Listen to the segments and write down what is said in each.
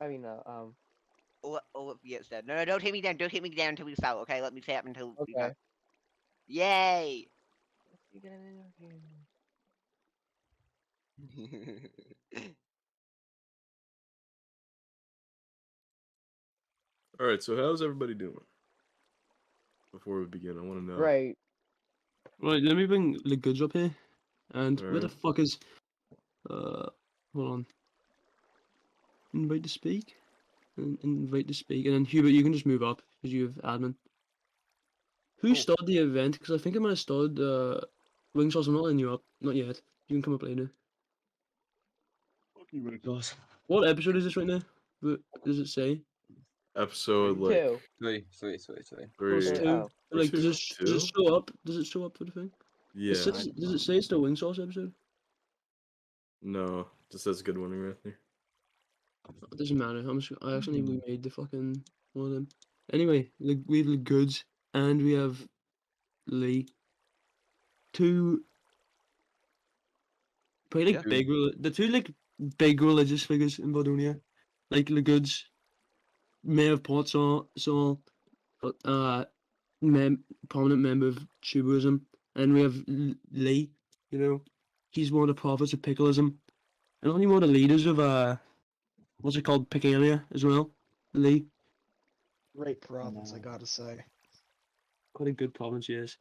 I mean, Yes, Dad. No, don't take me down. Don't take me down until we sell. Okay, let me stay up until we got. okay. Yay! You get an interview. All right, so how's everybody doing? Before we begin, I want to know. Right. Right, let me bring LeGoods up here. And where the Alright. fuck is... Hold on. Invite to speak? Invite to speak. And then Hubert, you can just move up, because you have admin. Who started the event? Because I think I might have started, Wing Sauce, I'm not letting you up. Not yet. You can come up later. Fuck you, Wing Sauce. What episode is this right now? What does it say? Episode like 2. Three. Oh, it's three. 2. Oh. Like, Two? does it show up? Does it show up for the thing? Yeah. Does it say it's the Wing Sauce episode? No, just says good morning, Rathnir. It doesn't matter. I actually remade the fucking one of them. Anyway, we have LeGoods and we have Lee. Two probably like the two like big religious figures in Bardonia. Like LeGoods, mayor of Port Saul, prominent member of Tuberism, and we have Lee. You know, he's one of the prophets of Pickleism, and only one of the leaders of what's it called, Picalia as well. Lee. Great province, I gotta say. Quite a good province, yes.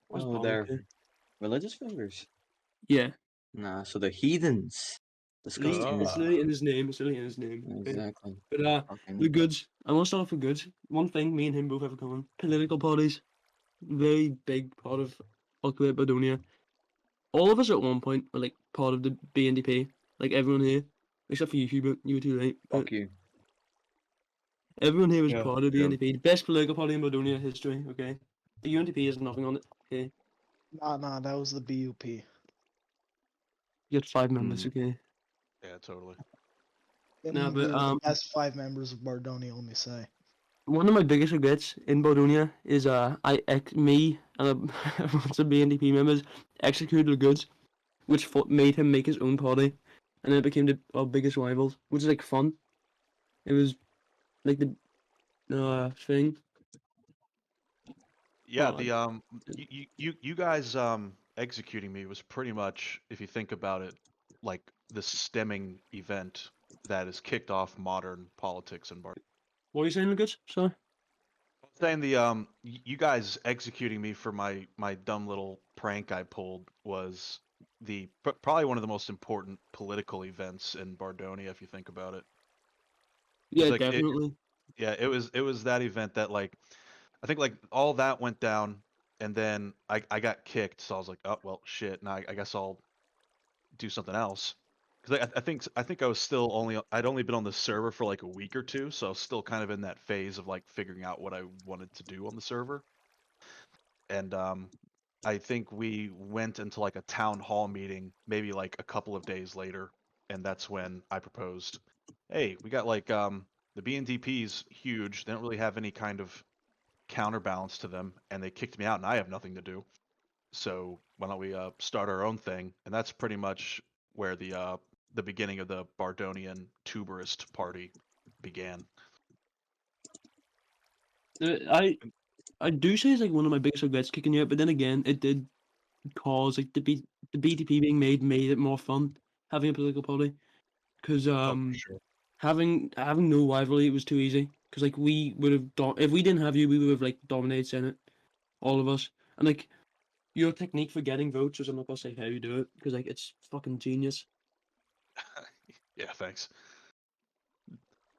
What's Oh, Bob they're up here? religious figures. Yeah. Nah, so they're heathens. It's Disgusting. literally in his name. It's literally in his name. Okay? Exactly. But Fucking- LeGoods. I want to start off with Goods. One thing me and him both have in common: political parties. Very big part of Occupied Bardonia. All of us at one point were like part of the BNDP. Like everyone here, except for you, Hubert. You were too late. But Fuck you. everyone here was Yeah, part of the yeah. BNDP. The best political party in Bardonia history. Okay. The UNDP has nothing on it. Okay. Nah, that was the BUP. You had 5 members. Okay. Yeah, totally. Nah, but The best 5 members of Bardonia, let me say. one of my biggest regrets in Bardonia is me and a bunch of BNDP members executed LeGoods, which made him make his own party, and then it became our biggest rivals, which is like fun. It was like the thing. Yeah, Oh, the you guys executing me was pretty much, if you think about it, like the stemming event that has kicked off modern politics in Bar. What are you saying, LeGoods? Sorry. I'm saying you guys executing me for my dumb little prank I pulled was probably one of the most important political events in Bardonia, if you think about it. Yeah, like, definitely. It was that event that, like, I think, like, all that went down, and then I got kicked, so I was like, oh well, shit. Now I guess I'll do something else. Because I think I was still I'd only been on the server for like a week or two, so I was still kind of in that phase of like figuring out what I wanted to do on the server. And I think we went into like a town hall meeting maybe like a couple of days later, and that's when I proposed, hey, we got like the BNDP's huge. They don't really have any kind of counterbalance to them, and they kicked me out, and I have nothing to do. So why don't we start our own thing? And that's pretty much where the beginning of the Bardonian Tuberist Party began. I do say it's like one of my biggest regrets kicking you out, but then again, it did cause like the BTP being made it more fun having a political party, because Sure. having no rivalry was too easy. Because like we would have if we didn't have you, we would have like dominated Senate, all of us. And like your technique for getting votes, which I'm not gonna say how you do it, because like it's fucking genius. Yeah, thanks.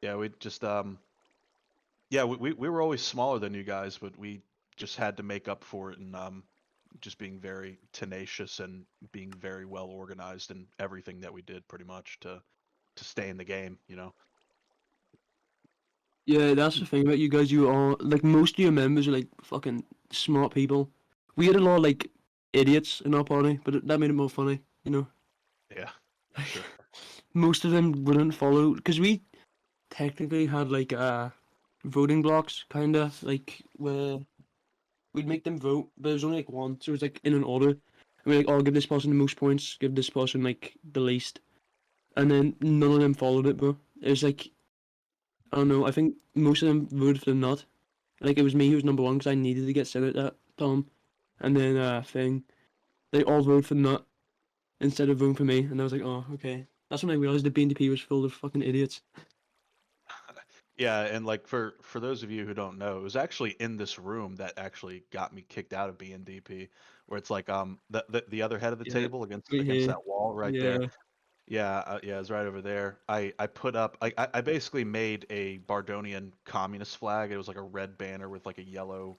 Yeah, we just yeah, we were always smaller than you guys, but we just had to make up for it, and just being very tenacious and being very well organized in everything that we did, pretty much to stay in the game, you know. Yeah, that's the thing about you guys. You are like most of your members are like fucking smart people. We had a lot of like idiots in our party, but that made it more funny, you know. Yeah, sure. Most of them wouldn't follow because we technically had like voting blocks, kind of like where we'd make them vote, but it was only like one, so it was like in an order. And we like, oh, give this person the most points, give this person like the least, and then none of them followed it, bro. It was like, I don't know, I think most of them voted for the nut. Like, it was me who was number one because I needed to get Senate that time. And then, they all voted for the nut instead of voting for me, and I was like, oh, okay. That's when I realized the BNDP was full of fucking idiots. Yeah, and like for those of you who don't know, it was actually in this room that actually got me kicked out of BNDP, where it's like the other head of the Yeah, table against right here. that wall right Yeah. there. Yeah, yeah, it's right over there. I put up I basically made a Bardonian communist flag. It was like a red banner with like a yellow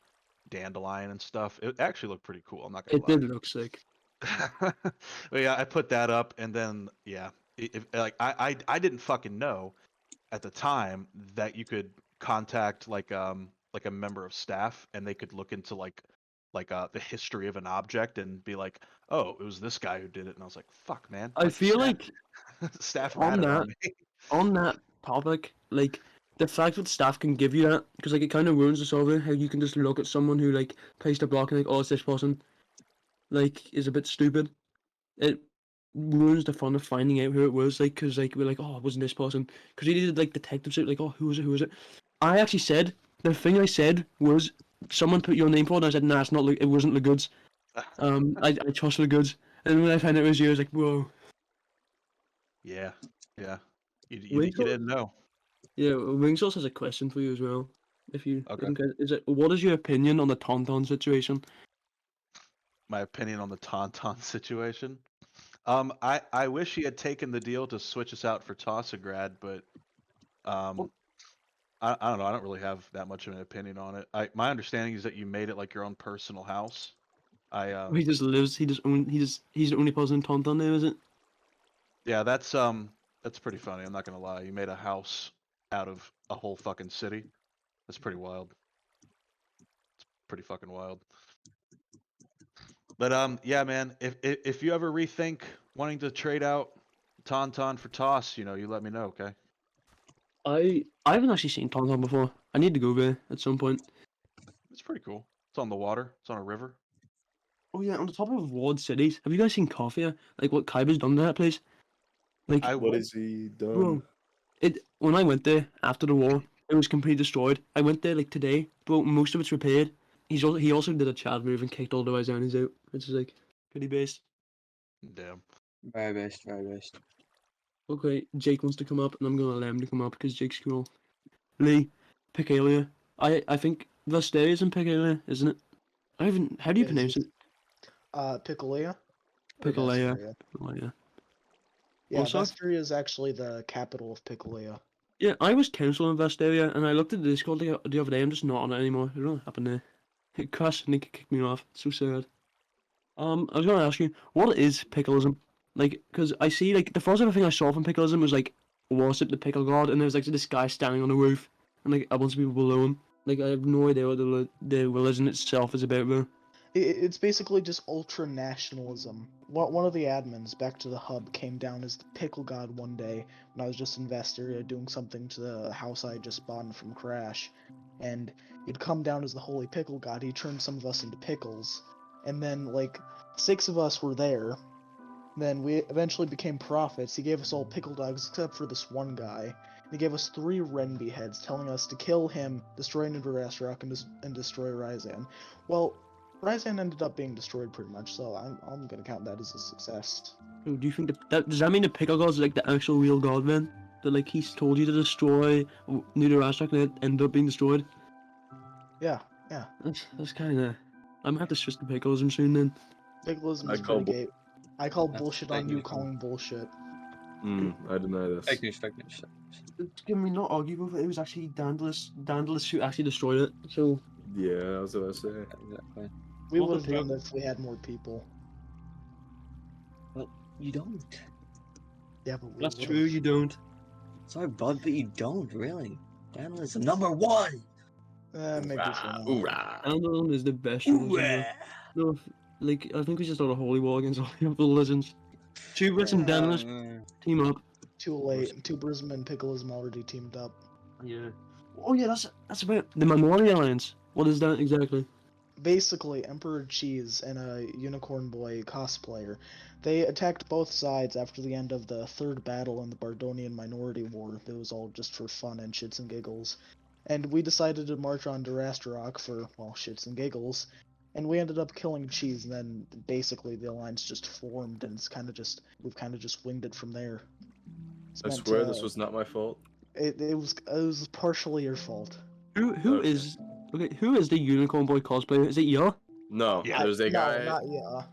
dandelion and stuff. It actually looked pretty cool. I'm not gonna It lie. did look sick. But yeah, I put that up, and then yeah, like I didn't fucking know at the time that you could contact like a member of staff, and they could look into like the history of an object and be like, oh, it was this guy who did it, and I was like, fuck, man, I like feel staff, like staff on ratted that on me. on that topic, like the fact that staff can give you that, because like it kind of ruins the solver. How you can just look at someone who like placed a block and like, oh, it's this person, like is a bit stupid. It ruins the fun of finding out who it was. Like, because like we're like, oh, it wasn't this person, because he did like detective shit. Like, oh, who was it? Who was it? I actually said the thing I said was someone put your name forward, and I said, nah, it's not. It wasn't LeGoods. I trust LeGoods, and when I found out it was you, I was like, whoa. Yeah, yeah, you Wingsource, didn't know. yeah, Wingsource has a question for you as well. If you Okay. didn't get, is it what is your opinion on the Tauntaun situation? My opinion on the Tauntaun situation. I wish he had taken the deal to switch us out for Tossograd, but I don't know. I don't really have that much of an opinion on it. My understanding is that you made it like your own personal house. He just lives. He's the only person in Tauntaun now, is it? Yeah, that's pretty funny. I'm not gonna lie. You made a house out of a whole fucking city. That's pretty wild. It's pretty fucking wild. But yeah, man. If you ever rethink wanting to trade out Tauntaun for Toss, you let me know, okay? I haven't actually seen Tauntaun before. I need to go there at some point. It's pretty cool. It's on the water. It's on a river. Oh yeah, on the top of walled cities. Have you guys seen Coffee? Like what Kaiba's done to that place? Like, I What went. has he done? bro, when I went there after the war, it was completely destroyed. I went there like today, but most of it's repaired. He also did a Chad move and kicked all the Wyzernis out, which is like pretty based. Damn. Very best, very best. Okay, Jake wants to come up, and I'm gonna allow him to come up because Jake's cool. Lee, Picalia. I think Vesteria's in Picalia, isn't it? I haven't. How do you Is pronounce it- it? Picolea? Or Picalia. Vesteria? Picalia. Yeah, Also- Vesteria is actually the capital of Picolea. Yeah, I was council in Vesteria, and I looked at the Discord the other day. I'm just not on it anymore. I don't know what happened there. Crash and Nick kicked me off. It's so sad. I was gonna ask you, what is pickleism? Like, cause I see like the first ever thing I saw from pickleism was like worship the pickle god, and there's like this guy standing on the roof, and like a bunch of people below him. Like I have no idea what the religion itself is about, bro. It's basically just ultra nationalism. One of the admins back to the hub came down as the pickle god one day when I was just in Vesteria doing something to the house I had just spawned from Crash, and he'd come down as the holy pickle god. He turned some of us into pickles, and then like 6 of us were there. Then we eventually became prophets. He gave us all pickle dogs except for this one guy. He gave us 3 Renby heads, telling us to kill him, destroy Nidorasterok, and destroy Ryzan. Well, Ryzan ended up being destroyed pretty much, so I'm gonna count that as a success. So do you think that does that mean the pickle god is like the actual real god then? That like he's told you to destroy Nidorasterok and it ended up being destroyed? Yeah. That's kind of. I'm gonna have to switch to pickleism soon then. Pickleism I is call pretty gay. I call That's bullshit on you technical. calling bullshit. I deny this. Fake news, fake news. Can we not argue with it? It was actually Dandalus who actually destroyed it. So Yeah, I was about to say. Exactly. We Well, would have the done it if we had more people. You don't. Yeah, but we that's would've. true. You don't. Sorry, bud, but you don't, really. Daniel is the #1! Maybe for now. Hoorah. Dandalus is the best religion. No, like I think we should start a holy war against all the other religions. Tubers and Dandalus team up. Too late. Tuberism and Pickleism already teamed up. Yeah. Oh yeah, that's about the Minority Alliance. What is that exactly? basically Emperor Cheese and a Unicorn Boy cosplayer. They attacked both sides after the end of the third battle in the Bardonian Minority War. It was all just for fun and shits and giggles. And we decided to march on Durastarok for, well, shits and giggles. And we ended up killing Cheese, and then basically the alliance just formed, and we've kind of just winged it from there. It's I meant swear to- this was not my fault. it was partially your fault. Who Okay. is who is the Unicorn Boy cosplayer? Is it you? No, Yeah. there's a guy. No, not yeah.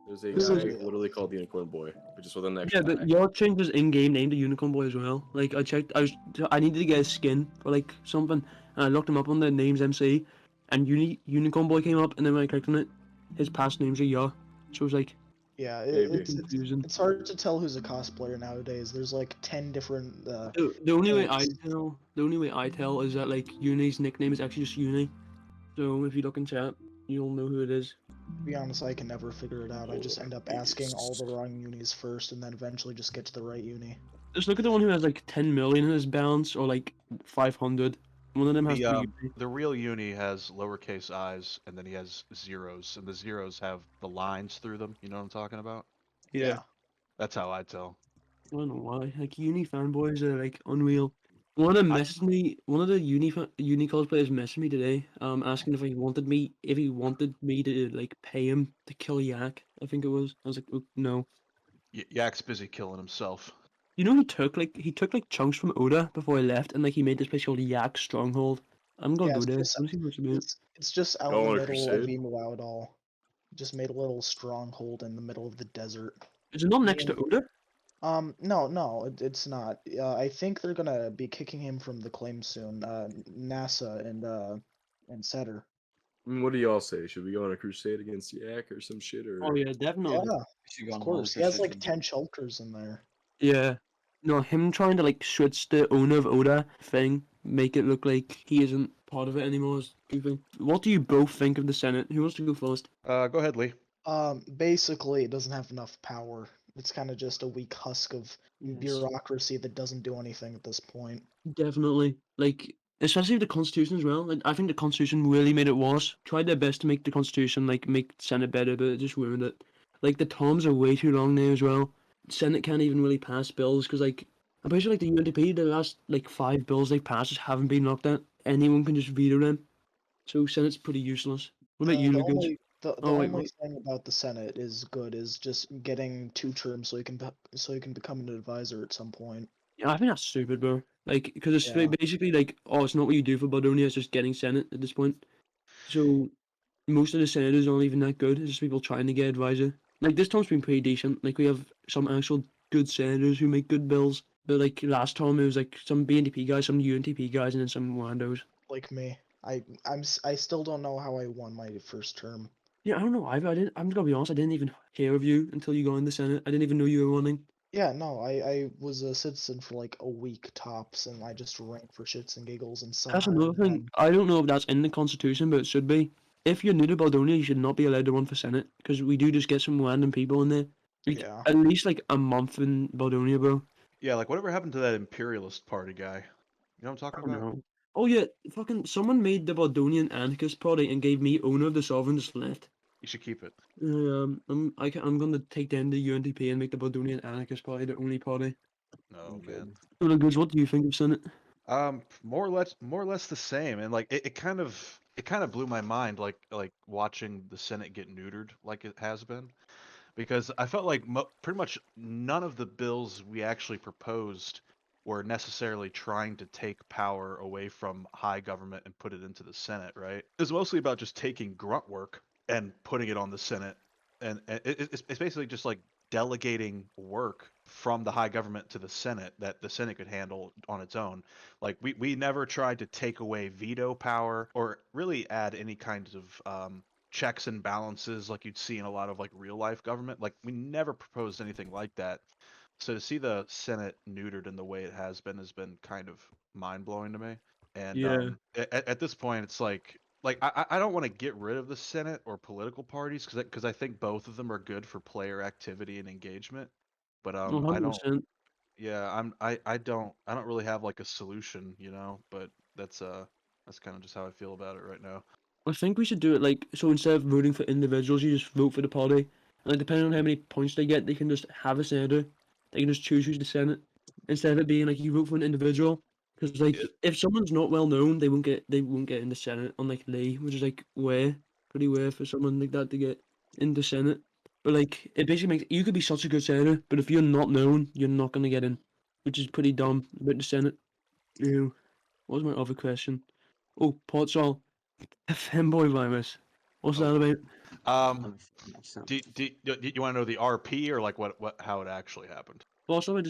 There's a Who is guy it? literally called the Unicorn Boy, but just with an Yeah, extra but I. your changed his in-game name to Unicorn Boy as well. Like I checked, I needed to get a skin for like something, and I looked him up on the names MC, and Unicorn Boy came up, and then when I clicked on it, his past names are Ya. So it was like Yeah, Maybe. confusing. it's hard to tell who's a cosplayer nowadays. There's like 10 different. The only way Thanks. the only way I tell is that like Uni's nickname is actually just Uni. So if you look in chat, you'll know who it is. To be honest, I can never figure it out. I just end up asking all the wrong unis first, and then eventually just get to the right uni. Just look at the one who has like 10 million in his balance, or like 500. One of them has The, 3 Uni. the real Uni has lowercase i's, and then he has zeros, and the zeros have the lines through them. You know what I'm talking about? Yeah. That's how I tell. I don't know why. Like Uni fanboys are like unreal. One of them messaged me. One of the Uni cosplayers messaged me today, asking if he wanted me to like pay him to kill Yak. I think it was. I was like, "Oh, no." Yak's busy killing himself. You know, he took like chunks from Oda before he left, and like he made this place called Yak Stronghold. I'm gonna Yeah, go it's there. just, Let's see what's about. it's just out Go in the on a middle of crusade? Emu Out all. Just made a little stronghold in the middle of the desert. Is it not Me next to and- Oda? No, it's not. I think they're gonna be kicking him from the claim soon. NASA and Setter. I mean, what do y'all say? Should we go on a crusade against Yak or some shit? Or Oh yeah, definitely. Yeah, should go of on course. He has like 10 shelters in there. Yeah. No, him trying to like switch the owner of Oda thing, make it look like he isn't part of it anymore is goofy. What do you both think of the Senate? Who wants to go first? Go ahead, Lee. Basically, it doesn't have enough power. It's kind of just a weak husk of bureaucracy that doesn't do anything at this point. Definitely. Like, especially with the Constitution as well. Like, I think the Constitution really made it worse. Tried their best to make the Constitution, like, make the Senate better, but it just ruined it. Like, the terms are way too long now as well. Senate can't even really pass bills, because, like, I'm pretty sure, like, the UNDP, the last, like, 5 bills they've passed just haven't been looked at. Anyone can just veto them. So, Senate's pretty useless. What about you, The LeGoods? only the Oh, wait, only what? thing about the Senate is good is just getting 2 terms so you can become an advisor at some point. Yeah, I think that's stupid, bro. Like, because it's Yeah. basically like, oh, it's not what you do for Bardonia, it's just getting Senate at this point. So, most of the senators aren't even that good. It's just people trying to get advisor. Like, this term's been pretty decent. Like, we have some actual good senators who make good bills. But, like, last time it was, like, some BNDP guys, some UNTP guys, and then some randos. Like me. I still don't know how I won my first term. Yeah, I don't know. I'm gonna be honest, I didn't even hear of you until you got in the Senate. I didn't even know you were running. Yeah, no, I was a citizen for like a week tops, and I just ran for shits and giggles and That's somehow another thing. won. I don't know if that's in the Constitution, but it should be. If you're new to Baldonia, you should not be allowed to run for Senate, because we do just get some random people in there. Like, Yeah. at least like a month in Baldonia, bro. Yeah, like whatever happened to that imperialist party guy? You know what I'm I talking don't about? know. Oh yeah, fucking someone made the Baldonian anarchist party and gave me owner of the sovereign just left. You should keep it. I'm gonna take down the UNDP and make the Baldonian anarchist party the only party. Oh Okay. man. So, LeGoods, what do you think of Senate? More or less the same, and like it kind of blew my mind, like watching the Senate get neutered like it has been, because I felt like pretty much none of the bills we actually proposed were necessarily trying to take power away from high government and put it into the Senate, right? It was mostly about just taking grunt work and putting it on the Senate, and it's basically just like delegating work from the high government to the Senate that the Senate could handle on its own. Like we never tried to take away veto power or really add any kinds of checks and balances like you'd see in a lot of like real life government. Like we never proposed anything like that. So to see the Senate neutered in the way it has been kind of mind blowing to me. And Yeah. at this point, it's like I don't want to get rid of the Senate or political parties because I think both of them are good for player activity and engagement. But I don't. 100%. Yeah, I don't really have like a solution, you know. But that's kind of just how I feel about it right now. I think we should do it like so. Instead of voting for individuals, you just vote for the party, and like, depending on how many points they get, they can just have a senator. They can just choose who's the senate instead of it being like you vote for an individual. Because like Yeah. if someone's not well known, they won't get in the senate. Unlike Lee, which is like pretty rare for someone like that to get in the senate. But like it basically makes you could be such a good senator, but if you're not known, you're not gonna get in, which is pretty dumb about the senate. Ew. What was my other question? Oh, Portsall. The femboy virus. What's Oh, that about? Um, you want to know the RP or like what how it actually happened? First of all,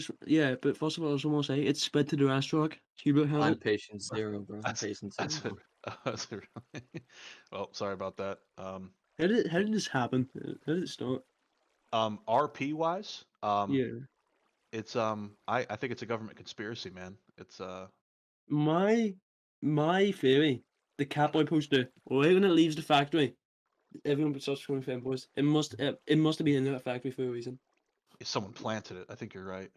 but first of all, I just want to say it's spread to the Astrock. Hubert had I'm it. patient zero, bro. I'm That's patient that's zero. that's it really. Well, sorry about that. How did this happen? How did it start? RP wise, Yeah. it's I think it's a government conspiracy, man. It's My theory, the Catboy poster, right when it leaves the factory, everyone starts calling femboys. It must have been in that factory for a reason. someone planted it. I think you're right.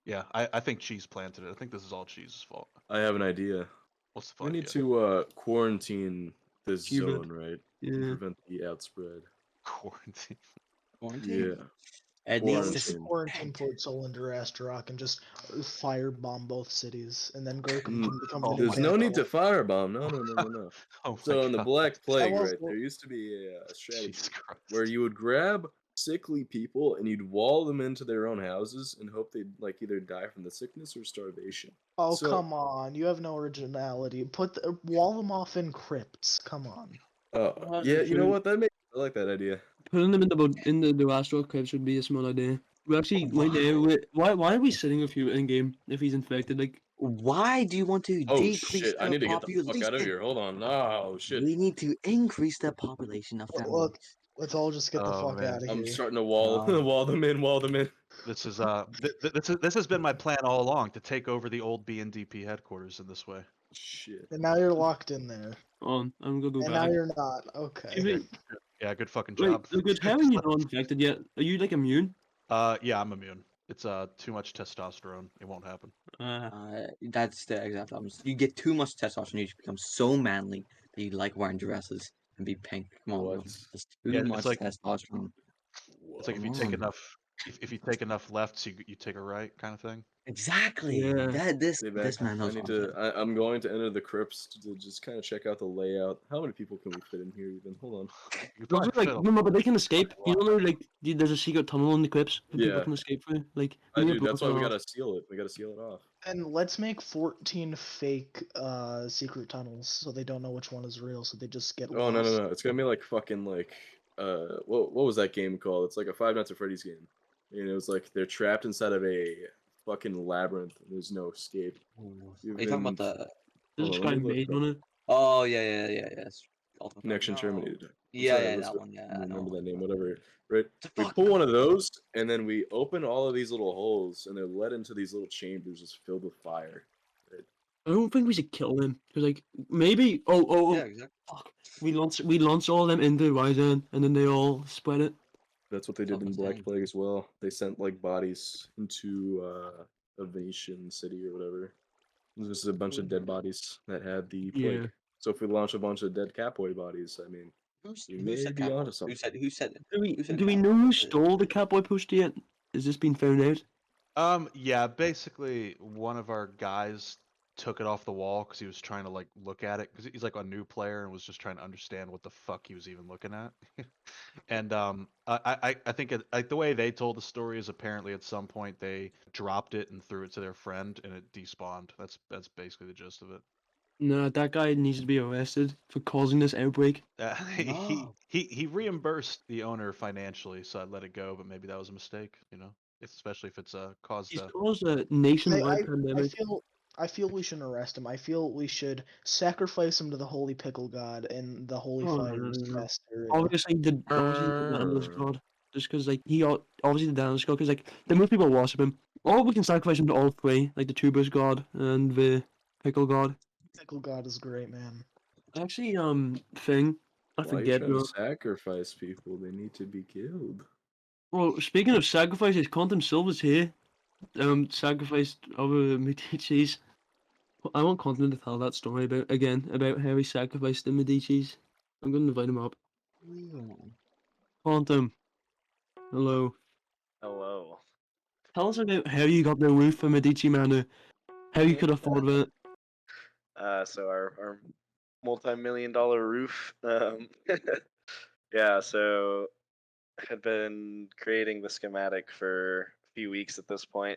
Yeah, I think Cheese planted it. I think this is all Cheese's fault. I have an idea. What's the We idea? need to quarantine this Hubert. zone, right? Yeah. To prevent the outspread. Quarantine. Yeah. Yeah, we Quarantine. should quarantine Port Sol and Astarock and just firebomb both cities, and then Gurkham Mm, can become the new There's no need to capital. firebomb. No. Oh my So in the god. Black Plague, was right, the- there used to be a strategy Jesus Christ. where you would grab sickly people and you'd wall them into their own houses and hope they'd like either die from the sickness or starvation. Oh So- come on, you have no originality. Wall them off in crypts. Come on. Yeah, you know true. what? I like that idea. Putting them in the Astrock clips would be a small idea. We actually right there. Why are we sitting with Hubert in game if he's infected? Like Why do you want to Oh decrease shit! I the need to get the fuck population? out of here. Hold on. Oh shit! We need to increase the population of Look, femboys. let's all just get the Oh, fuck man. out of I'm here. starting to wall No. wall them in. Wall them in. This is this has been my plan all along to take over the old BNDP headquarters in this way. Shit. And now you're locked in there. I'm gonna go And back. now you're not. Okay. Hubert, Yeah, good fucking wait, job. LeGoods, how are you not infected yet? Are you like immune? Yeah, I'm immune. It's too much testosterone. It won't happen. That's the exact problem. You get too much testosterone, you become so manly that you like wearing dresses and be pink. Come on, bro. What? That's too Yeah, it's much like- testosterone. It's like if you Come take on. enough if you take enough lefts, you take a right kind of thing. Exactly. Yeah. This Stay this back. man knows. I need what I'm to. I'm going to enter the crypts to just kind of check out the layout. How many people can we fit in here? Even hold on. You could Those probably are, like, fit a- no, but they can escape. You don't know, like, there's a secret tunnel in the crypts that people Yeah. can escape through. Like, I we do. need That's why we block gotta seal it. We gotta seal it off. And let's make 14 fake secret tunnels so they don't know which one is real, so they just get Oh lost. no! It's gonna be like fucking like what was that game called? It's like a Five Nights at Freddy's game. And it was like they're trapped inside of a fucking labyrinth. And there's no escape. Are You've you talking about been- the? There's Hold this on, guy let me look made it up. on it. Oh yeah. It's Ultimate Connection Fighter. No. terminated. Yeah, Sorry, yeah, let's that go- one. Yeah, I I don't remember know. that name. Whatever. Right. The We fuck? pull one of those, and then we open all of these little holes, and they're led into these little chambers just filled with fire. I don't think we should kill them. Because, like, maybe. Oh. Yeah, exactly. Fuck. We launch all of them into Ryzen, and then they all spread it. That's what they That's did what in I'm Black saying. Plague as well. They sent like bodies into Ovation City or whatever. This is a bunch of dead bodies that had the plague. Yeah. So if we launch a bunch of dead Catboy bodies, I mean, you Who may said be Catboy? onto something. Who said it? Who said Do we know Catboy? who stole the Catboy poster yet? Has this been found out? Yeah, basically one of our guys took it off the wall because he was trying to like look at it because he's like a new player and was just trying to understand what the fuck he was even looking at. And I think like the way they told the story is apparently at some point they dropped it and threw it to their friend and it despawned. That's basically the gist of it. No, that guy needs to be arrested for causing this outbreak. No. He reimbursed the owner financially, so I let it go. But maybe that was a mistake, you know, especially if it's caused. He's caused a nationwide I pandemic. feel we shouldn't arrest him. I feel we should sacrifice him to the holy pickle god and the holy Oh, fires no. fester. Obviously, the Daniel's god. Just because, like, obviously the Daniel's god, because, like, the most people worship him. Or we can sacrifice him to all three, like the Tuber's god and the Pickle god. Pickle god is great, man. Actually, thing, I Why are you forget. trying to Bro. sacrifice people? They need to be killed. Well, speaking of sacrifices, Quantum Silver's here. Sacrificed other Medicis. I want Quantum to tell that story about how he sacrificed the Medicis. I'm gonna invite him up. Leon. Quantum. Hello. Hello. Tell us about how you got the roof for Medici Manor. How you could afford it. So our multi-million-dollar roof. Yeah, so I had been creating the schematic for a few weeks at this point,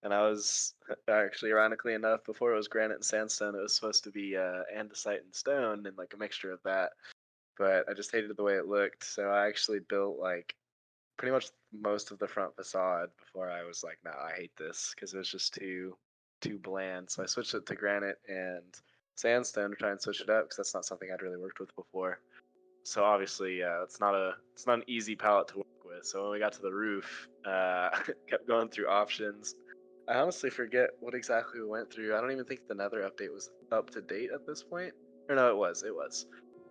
and I was actually, ironically enough, before it was granite and sandstone, it was supposed to be andesite and stone and like a mixture of that. But I just hated the way it looked, so I actually built like pretty much most of the front facade before I was like, no, I hate this because it was just too bland. So I switched it to granite and sandstone to try and switch it up because that's not something I'd really worked with before. So obviously, it's not an easy palette to work with. So when we got to the roof, kept going through options. I honestly forget what exactly we went through. I don't even think the Nether update was up to date at this point. Or no, it was.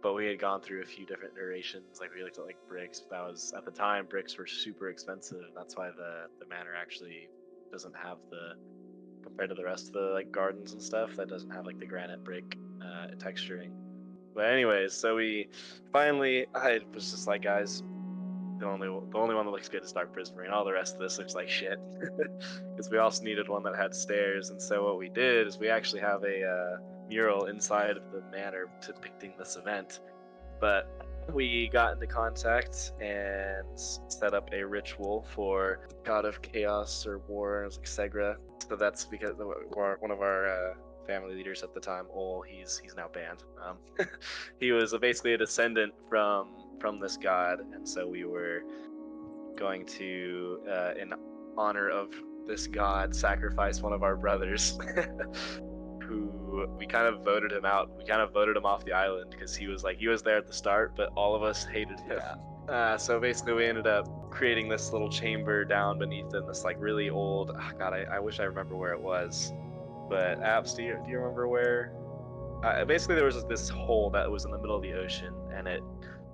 But we had gone through a few different iterations. Like we looked at like bricks. That was at the time bricks were super expensive. And that's why the manor actually doesn't have the, compared to the rest of the like gardens and stuff, that doesn't have like the granite brick texturing. But anyways, so we finally, I was just like, guys, the only one that looks good is Dark Prismarine. All the rest of this looks like shit. Because we also needed one that had stairs, and so what we did is we actually have a mural inside of the manor depicting this event. But we got into contact and set up a ritual for God of Chaos or War, it was like Segra. So that's because one of our family leaders at the time, he's now banned. He was basically a descendant from this god, and so we were going to, in honor of this god, sacrifice one of our brothers. Who we kind of voted him out. We kind of voted him off the island because he was there at the start, but all of us hated him. So basically, we ended up creating this little chamber down beneath in this like really old. Oh God, I wish I remember where it was. But Apps, do you remember where? Basically, there was this hole that was in the middle of the ocean, and it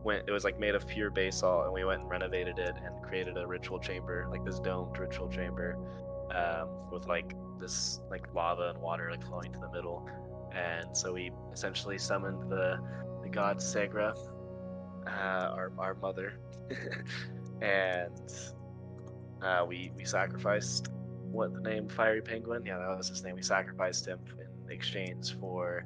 was like made of pure basalt, and we went and renovated it and created a ritual chamber, like this domed ritual chamber, with like this like lava and water like flowing to the middle. And so we essentially summoned the god Segra, our mother, and we sacrificed the name Fiery Penguin. Yeah, that was his name. We sacrificed him in exchange for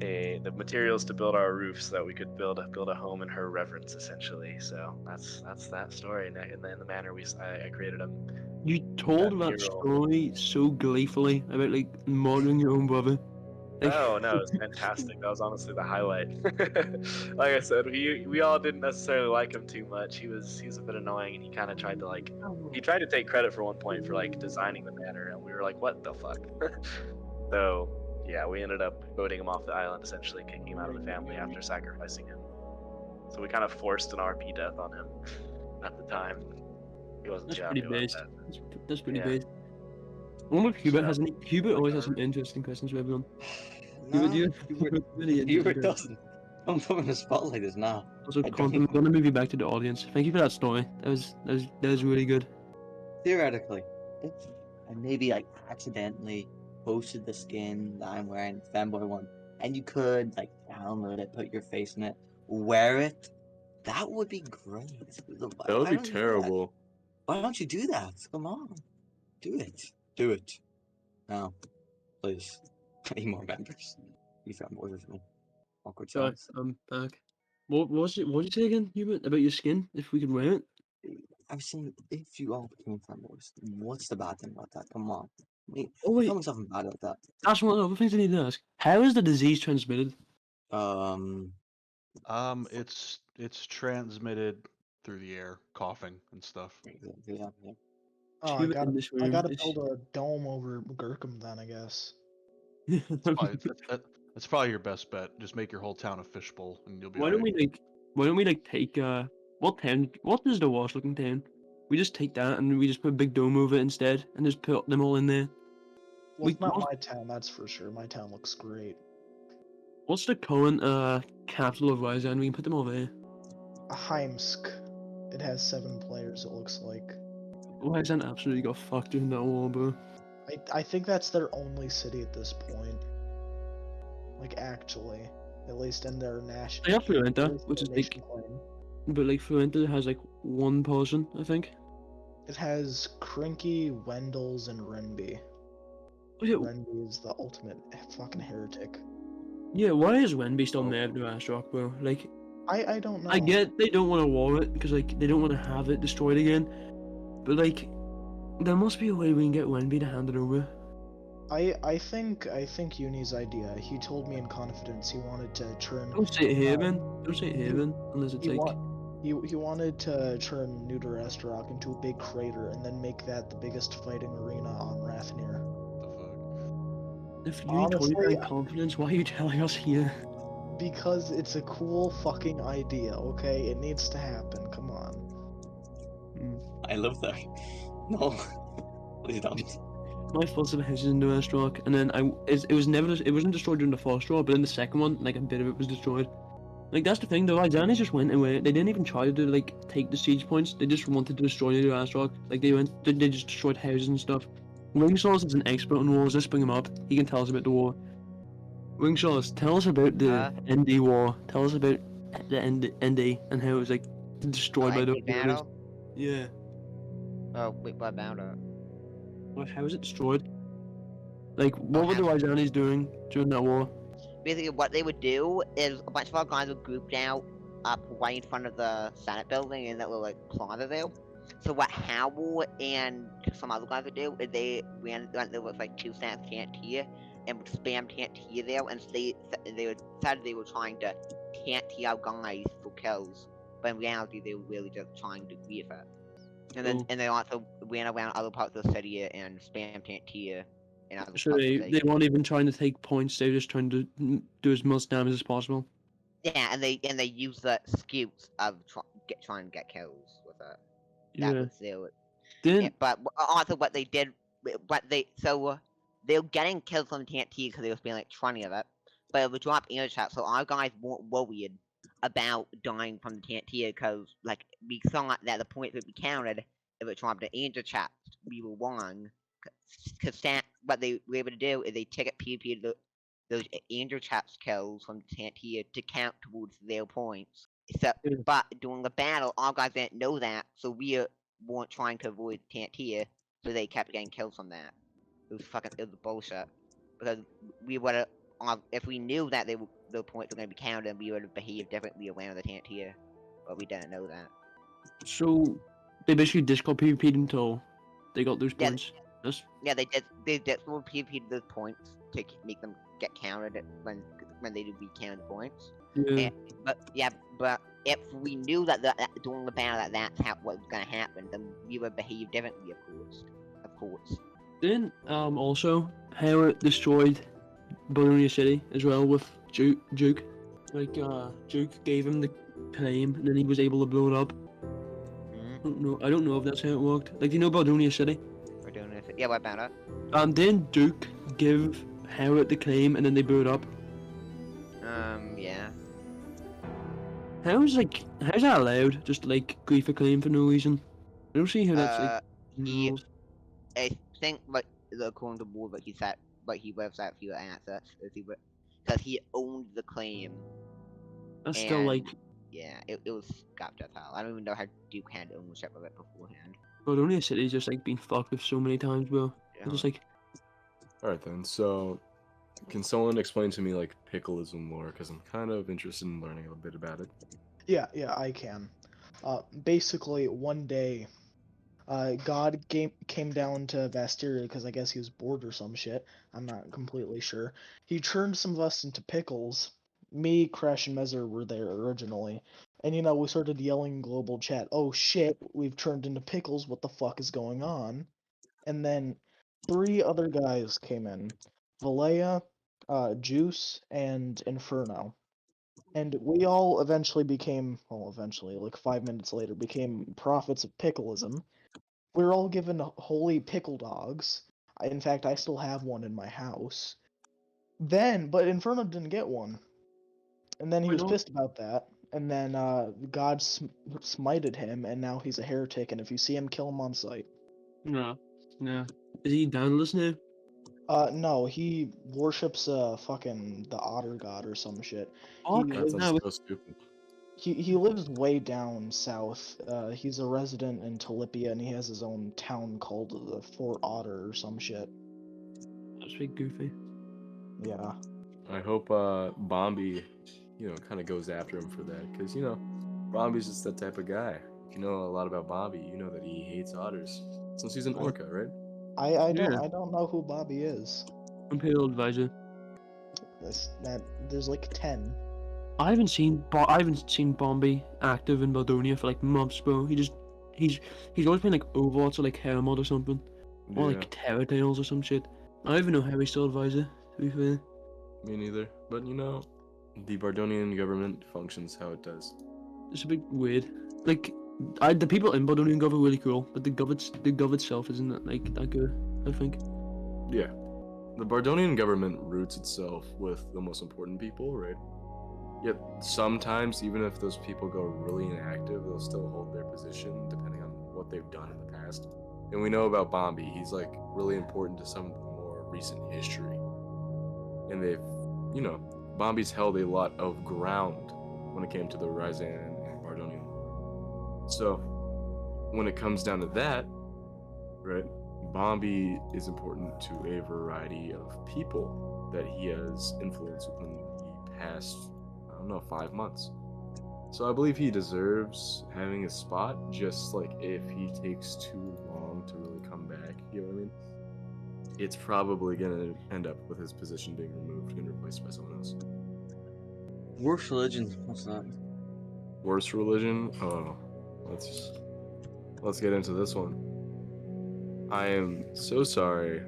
the materials to build our roof, so that we could build a home in her reverence, essentially. So that's that story. And in the manner I created him. You told that mural. story so gleefully about like murdering your own brother. Like, Oh no, it's fantastic. That was honestly the highlight. Like I said, we all didn't necessarily like him too much. He was a bit annoying, and he kind of tried to take credit for one point for like designing the manor, and we were like, what the fuck? So yeah, we ended up voting him off the island, essentially kicking him out of the family after sacrificing him. So we kind of forced an RP death on him at the time. He wasn't that's too pretty happy about based. that. That's pretty Yeah. based. I wonder if Hubert So, has any. Hubert always has uh, some interesting questions for everyone. No, Hubert, really interesting Hubert questions. doesn't. Don't put him in the spot like this now. Also, I Quantum, I'm don't. gonna move you back to the audience. Thank you for that story. That was really good. Theoretically, if I maybe like accidentally posted the skin that I'm wearing, Fanboy one, and you could like download it, put your face in it, wear it, that would be great. That would Why be don't you do that? terrible. Why don't you do that? Come on, do it. Do it. Now, please. I need more members. You fanboys with me. Awkward Sorry, silence. I'm back. What was it? What did you say again, Hubert? About your skin? If we could wear it? I'm saying, if you all became fanboys, what's the bad thing about that? Come on. Wait, Oh wait, tell me something bad about that. that's one of the other things I need to ask. How is the disease transmitted? It's transmitted through the air, coughing and stuff. Yeah. Oh, Hubert in this room gotta is- build a dome over Gurkham then, I guess. That's probably your best bet. Just make your whole town a fishbowl, and you'll be. Why don't alright. we take what is the worst looking town? We just take that and we just put a big dome over it instead and just put them all in there. Well, We- it's not what- my town, that's for sure. My town looks great. What's the current capital of Ryazan? We can put them all there. Heimsk. It has 7 players, it looks like. Ryazan absolutely got fucked during that war, bro. I think that's their only city at this point. Like, actually. at least in their national. They have Fluenta, which is like, claim. but like Fluenta has like one person, I think. It has Crinky, Wendels, and Renby. Oh, yeah, Renby is the ultimate fucking heretic. yeah, why is Wenby still mad to Astrock, bro? Like, I don't know. I get they don't want to war it because like they don't want to have it destroyed again, but like there must be a way we can get Wenby to hand it over. I think Uni's idea. He told me in confidence he wanted to turn. Don't say it here, man. Don't say it here, man. Unless it's He, like. he wanted to turn New Astaroth into a big crater and then make that the biggest fighting arena on Rathnir. The fuck? If you told me that Honestly, in confidence, why are you telling us here? because it's a cool fucking idea, okay? It needs to happen. Come on. I live there. No, please don't. My first of houses in New Astrock, and then it wasn't destroyed during the first war, but in the second one, like a bit of it was destroyed. Like that's the thing, though. Izani just went away. They didn't even try to like take the siege points. They just wanted to destroy New Astrock. Like they just destroyed houses and stuff. Wingsauce is an expert on wars. Let's bring him up. He can tell us about the war. Wingsauce, tell us about the ND war. Tell us about the ND and how it was like destroyed by the battle? Yeah. Oh, wait, what battle? Well, how was it destroyed? Like, what were the Wyzanis doing during that war? Basically, what they would do is a bunch of our guys were grouped out up right in front of the Senate building in that little like plaza there. So what Howell and some other guys would do is they went there was like 2 stacks Tantier and would spam Tantier there, and they said they were trying to Tantier our guys for kills, but in reality they were really just trying to grief it. And they also ran around other parts of the city and spam Tantier. So they weren't even trying to take points. They were just trying to do as much damage as possible. Yeah, and they use the excuse of trying to get kills with it. Yeah. That was their. Then, but also what they did, they were getting kills from TNT because they were spending like 20 of it, but it would drop air shot, so our guys weren't worried about dying from the TNT because like we saw that the points would be counted if it dropped an angel shot. We were wrong. Because what they were able to do is they ticket PvP those angel chaps kills from Tantia to count towards their points. So, but during the battle, our guys didn't know that, so we weren't trying to avoid Tantia, so they kept getting kills from that. It was bullshit. Because we would have, if we knew that the points were going to be counted, we would have behaved differently around the Tantia, but we didn't know that. So they basically discard PvP until they got those points. Yeah, they did more PvP those points to make them get counted when they do recounted points. Yeah. But if we knew that during the battle that's what was gonna happen, then we would behave differently, of course. Then also how it destroyed Bologna City as well with Duke. Like Duke gave him the claim and then he was able to blow it up. I don't know if that's how it worked. Like, do you know Bologna City? Yeah, what about it? Then Duke give Howard the claim and then they blew it up. Yeah. How's that allowed? Just like grief a claim for no reason? I don't see how that's like. I think like according to the rule that he said, but he lives out few assets because he owned the claim. That's still like. Yeah, it was scuffed as hell. I don't even know how Duke had ownership of it beforehand. Bologna City's just like been fucked with so many times, bro. Yeah. Just like. Alright then, so can someone explain to me like pickleism lore? Because I'm kind of interested in learning a bit about it. Yeah, I can. Basically, one day, God came down to Vasteria because I guess he was bored or some shit. I'm not completely sure. He turned some of us into pickles. Me, Crash, and Mezzer were there originally. And, we started yelling in global chat, oh shit, we've turned into pickles, what the fuck is going on? And then 3 other guys came in. Valea, Juice, and Inferno. And we all eventually became, like 5 minutes later, became prophets of pickleism. We were all given holy pickle dogs. In fact, I still have one in my house. But Inferno didn't get one. And then he was pissed about that. And then God smited him, and now he's a heretic, and if you see him, kill him on sight. No. Is he downless now? No, he worships fucking the otter god or some shit. Fuck. He That lives, sounds so stupid. he lives way down south. He's a resident in Talipia, and he has his own town called the Fort Otter or some shit. That's pretty goofy. Yeah. I hope Bombi, kind of goes after him for that, because Bombi's just that type of guy. If you know a lot about Bombi, you know that he hates otters since he's an orca, right? I Yeah. don't know who Bobby is. Imperial Advisor. There's like 10. I haven't seen Bombi active in Baldonia for like months, bro. He's always playing like Overwatch or like Hermod or something, or Yeah, like Terror Tales or some shit. I don't even know how he's still advisor. To be fair. me neither. But the Bardonian government functions how it does. It's a bit weird. Like, the people in Bardonian Gov are really cool, but the Gov itself isn't that good, I think. Yeah. The Bardonian government roots itself with the most important people, right? Yet sometimes, even if those people go really inactive, they'll still hold their position depending on what they've done in the past. And we know about Bombi, he's like really important to some of the more recent history. And Bombi's held a lot of ground when it came to the Ryzan and Bardonian War. So, when it comes down to that, right, Bombi is important to a variety of people that he has influenced within the past, 5 months. So I believe he deserves having a spot, just like if he takes too long to really come back, you know what I mean? It's probably gonna end up with his position being removed and replaced by someone else. Worst religion. What's that? Worst religion? Oh, let's get into this one. I am so sorry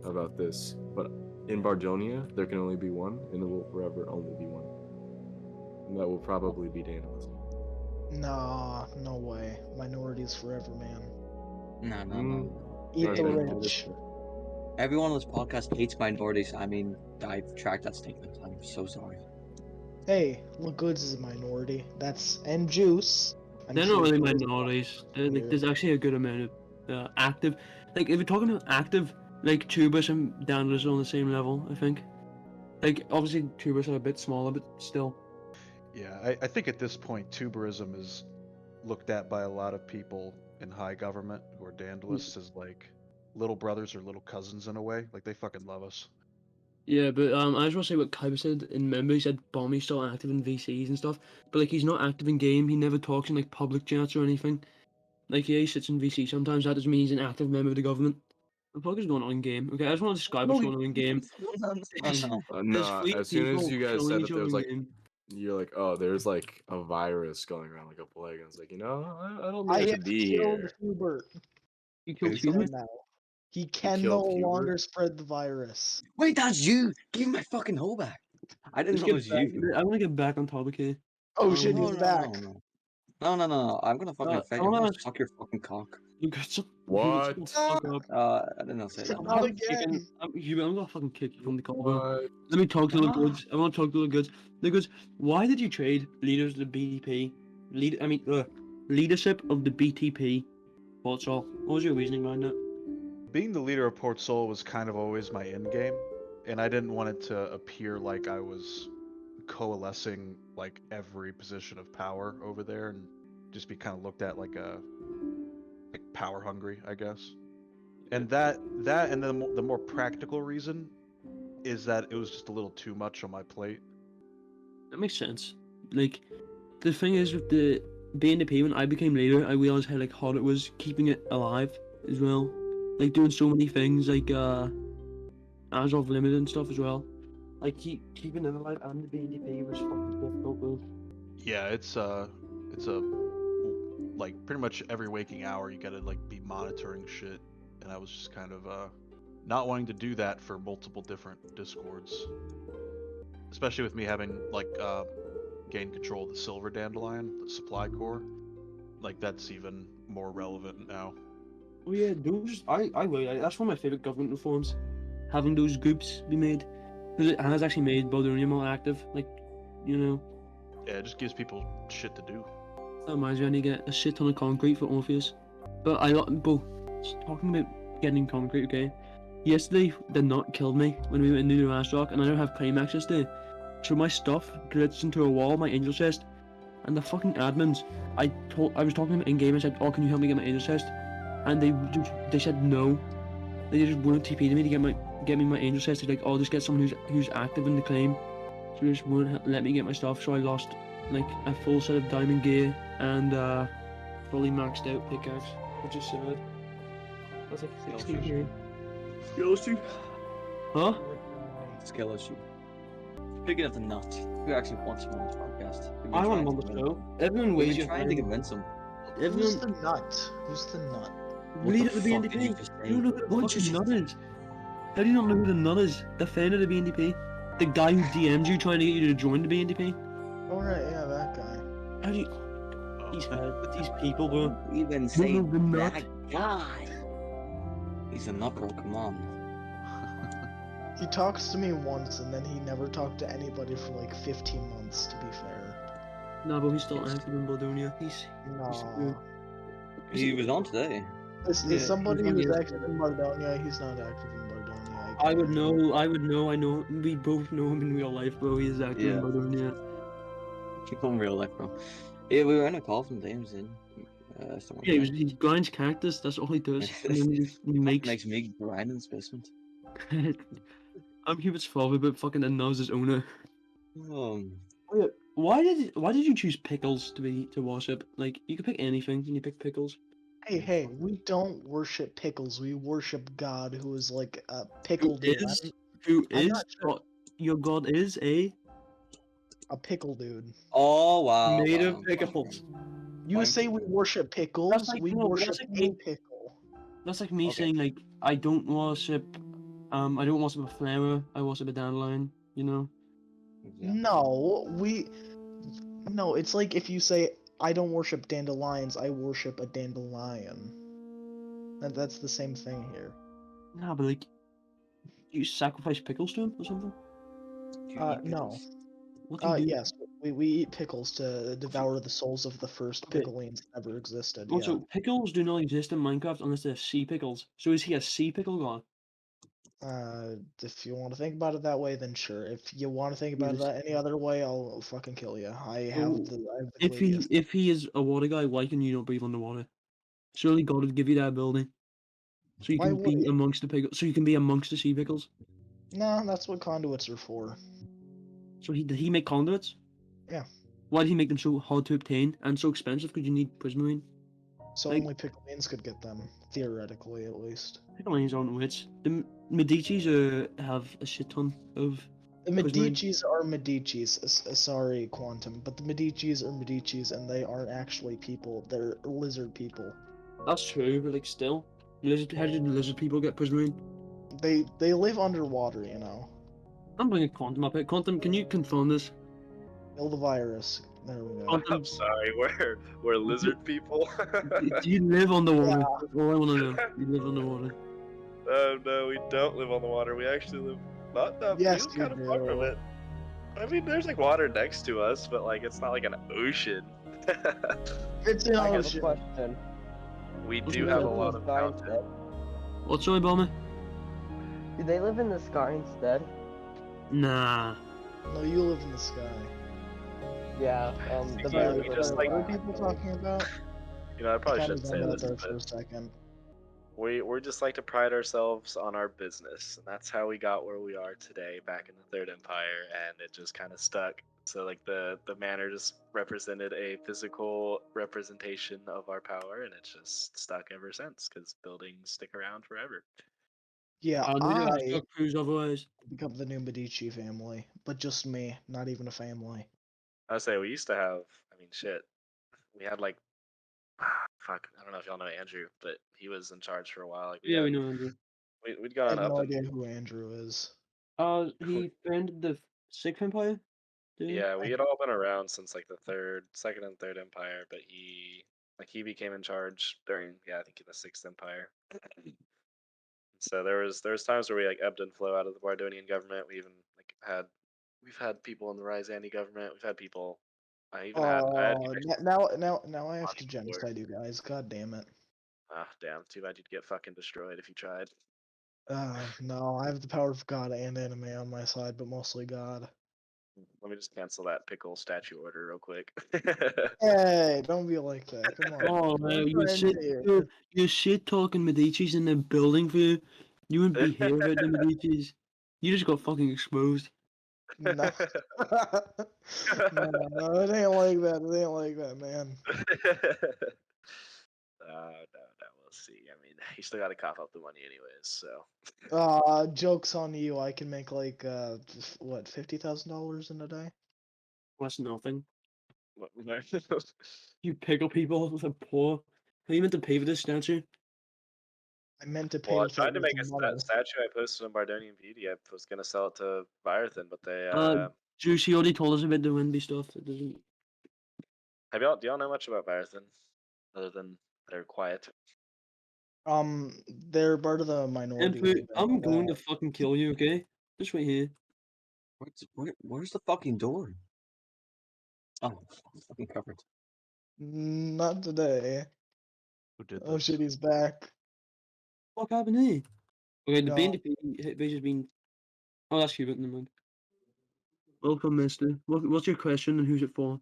about this, but in Bardonia, there can only be one, and there will forever only be one. And that will probably be Danism. Nah, no way. Minorities forever, man. No. Eat the Okay. rich. Everyone on this podcast hates minorities. I mean, I retract that statement. I'm so sorry. Hey, LeGoods is a minority. And Juice. I'm They're not really sure Juice- minorities. Like, Yeah. there's actually a good amount of active. Like, if you're talking about active, like Tubers and Dandlers are on the same level, I think. Like, obviously Tubers are a bit smaller, but still. Yeah, I think at this point, tuberism is looked at by a lot of people in high government who are Dandalists as like little brothers or little cousins in a way. Like they fucking love us. Yeah, but I just want to say what Kyber said in member. He said Bomby's still active in VCs and stuff, but like he's not active in game. He never talks in like public chats or anything. Like yeah, he sits in VC sometimes. That doesn't mean he's an active member of the government. The fuck is going on in game? Okay, I just want to describe what's going on in game. No. There's No, three as soon as people you guys killing said each that there other was in like, game. you're like, oh, there's like a virus going around like a plague. And it's like, I don't I think I have should be killed here. Hubert. You killed Is So Hubert? now. He You can no killed Hubert? longer spread the virus. Wait, that's you! Give me my fucking hoe back! I didn't Let's know it get was back. you. I want to get back on topic here. Oh Um, shit, No, he's back. No. I'm gonna fucking fight. I I'm wanna gonna ask- suck your fucking cock. You got some. What? Shut the fuck up. I didn't say that. Not No. again. Hubert, I'm gonna fucking kick you from the call. What? Let me talk to LeGoods. I want to talk to LeGoods. LeGoods, why did you trade leaders of the BDP? Leadership of the BTP. What was your reasoning behind that? Being the leader of Port Sol was kind of always my end game, and I didn't want it to appear like I was coalescing like every position of power over there and just be kind of looked at like power hungry, I guess. And that and then the more practical reason is that it was just a little too much on my plate. That makes sense. Like, the thing is with the BNDP, when I became leader, I realized how like hard it was keeping it alive as well. Like doing so many things like Azov Limited and stuff as well. Like keeping it alive and the BNDP was fucking difficult though. Yeah, it's a like pretty much every waking hour you gotta like be monitoring shit, and I was just kind of not wanting to do that for multiple different discords, especially with me having like gained control of the Silver Dandelion, the supply core. Like that's even more relevant now. Oh yeah, those I really like. That's one of my favorite government reforms. Having those groups be made, because it has actually made Baldonia more active. Like, Yeah, it just gives people shit to do. that reminds me, I need to get a shit ton of concrete for Orpheus. But talking about getting concrete, okay? yesterday the nut killed me when we went into the last rock, and I don't have climax yesterday. So my stuff glitched into a wall, my angel chest, and the fucking admins. I was talking to them in game and said, "Oh, can you help me get my angel chest?" And they said no. They just wouldn't TP to me to get me my angel chest. They're like, "Oh, just get someone who's active in the claim." So they just wouldn't let me get my stuff. So I lost like a full set of diamond gear and fully maxed out pickaxe, which is sad. That's like 16 here. Skill issue. Huh? Skill issue. Speaking of the nut, who actually wants him on this podcast? We've been I want trying him on to the convince show. him. Everyone We've weighs been your trying to convince him. Who's Everyone. the nut? Who's the nut? What Leader the of the fuck did you BNDP. just You don't know say? who the What fucking did you nut say? is. How do you not know who the nut is? The fan of the BNDP? The guy who DM'd you trying to get you to join the BNDP? Oh right, yeah, that guy. How do you... These these people, bro. Don't even You say don't know the nut? that guy. He's a nut, bro. Come on. He talks to me once, and then he never talked to anybody for like 15 months. To be fair. Nah, but he's still active in Baldonia. He's Nah. He was on today. Is Yeah, somebody he's on who's the active in Bardonia? He's not active in Bardonia. I would know. I know. We both know him in real life, bro. He is active in Yeah. Baldonia. From real life, bro. Yeah, we were in a call from James in. Yeah, he grinds cactus. That's all he does. And then he makes. Makes me grind in this basement. I'm Hubert's father, but fucking annoys his owner. Um, Wait, why did you choose pickles to worship? Like you could pick anything, and you pick pickles. Hey, we don't worship pickles. We worship God, who is like a Who pickle dude. is? Who I'm is? not sure. God, your god is A pickle dude. oh wow. made wow, of I'm pickles. You Fine. say we worship pickles? like- We no, but worship that's like a me- pickle. That's like me Okay. saying like I don't worship a flower. I worship a dandelion. You know. Yeah. No, it's like if you say I don't worship dandelions, I worship a dandelion. That's the same thing here. Nah, but like, you sacrifice pickles to him or something. Do you eat No. pickles? What do you do? Yes, we eat pickles to devour the souls of the first Okay. pickleines that ever existed. Also, pickles do not exist in Minecraft unless they're sea pickles. So is he a sea pickle god? If you want to think about it that way, then sure. If you want to think about it Yes. any other way, I'll fucking kill you. I have So, the If he is a water guy, why can you not breathe underwater? Surely God would give you that ability, so you Why can would be he? amongst the pickles. So you can be amongst the sea pickles. No, that's what conduits are for. So did he make conduits? Yeah. Why did he make them so hard to obtain and so expensive? Because you need prismarine. So Like- only pickleines could get them, theoretically at least. Pickleines aren't wits. The Medicis have a shit ton of. The prismarine. Medicis are Medicis. Sorry, Quantum, but the Medicis are Medicis, and they aren't actually people. They're lizard people. That's true, but like still, how did lizard people get prismarine? They live underwater, you know. I'm bringing Quantum up here. Quantum, can you confirm this? Kill the virus. There we go. Quantum, I'm sorry, we're lizard people. do you live on the water? That's all I want to know. You live on the water. Oh no, we don't live on the water. We actually live not that. Yes, we live kind you of far from do. it. I mean, there's like water next to us, but like it's not like an ocean. It's an I have a ocean. question. We What's do the have a Do they lot live of in the sky mountains. instead? What's sorry, Bomber? Do they live in the sky instead? Nah. No, you live in the sky. Yeah, See, the yeah, bears we are just, in like- the What are sky, people actually. talking about? You know, I probably Kinda shouldn't say zoned out this, there for a but second. we're just like to pride ourselves on our business, and that's how we got where we are today, back in the Third Empire, and it just kind of stuck. So like the manor just represented a physical representation of our power, and it's just stuck ever since because buildings stick around forever. Yeah, I need to ask I your cruise otherwise. become the new Medici family, but just me, not even a family. I would say we used to have. I mean, shit. We had like, fuck. I don't know if y'all know Andrew, but he was in charge for a while. Like Yeah, we know Andrew. we'd I gone have up no and idea who Andrew is. He founded the Sixth Empire? Didn't he? yeah, we had all been around since like the second and third empire, but he became in charge during I think in the Sixth Empire. So there was times where we like ebbed and flow out of the Bardonian government. We've had people in the Rysandi government. We've had people. I had Now I have to on board. genocide you guys. God damn it. Ah, damn. Too bad you'd get fucking destroyed if you tried. No, I have the power of God and anime on my side, but mostly God. Let me just cancel that pickle statue order real quick. Hey, don't be like that. Come on. Oh, We're you friends here. you shit talking Medici's in the building for you. You wouldn't be here about the Medici's. You just got fucking exposed. No. No, it ain't like that. It ain't like that, man. No, we'll see. I mean, you still got to cough up the money anyways, so. Joke's on you. I can make like what, $50,000 in a day? That's nothing. What- You pickle people with a poor. How you meant to pay for this statue? I meant to pay Well, I with tried it to with make money. that statue I posted on Bardonian Beauty. I was gonna sell it to Virathan, but they Juicy already told us about the Wendy stuff. It doesn't. do y'all know much about Virathan? Other than they're quiet. They're part of the minority. Input, Haven. I'm going to fucking kill you, okay? Just wait here. Where's the fucking door? Oh, fucking covered. Not today. Who did Oh this? shit, he's back. What happened here? Okay, the No. BNDP base has been. Oh, that's Hubert, never mind. Welcome, mister. What's your question and who's it for?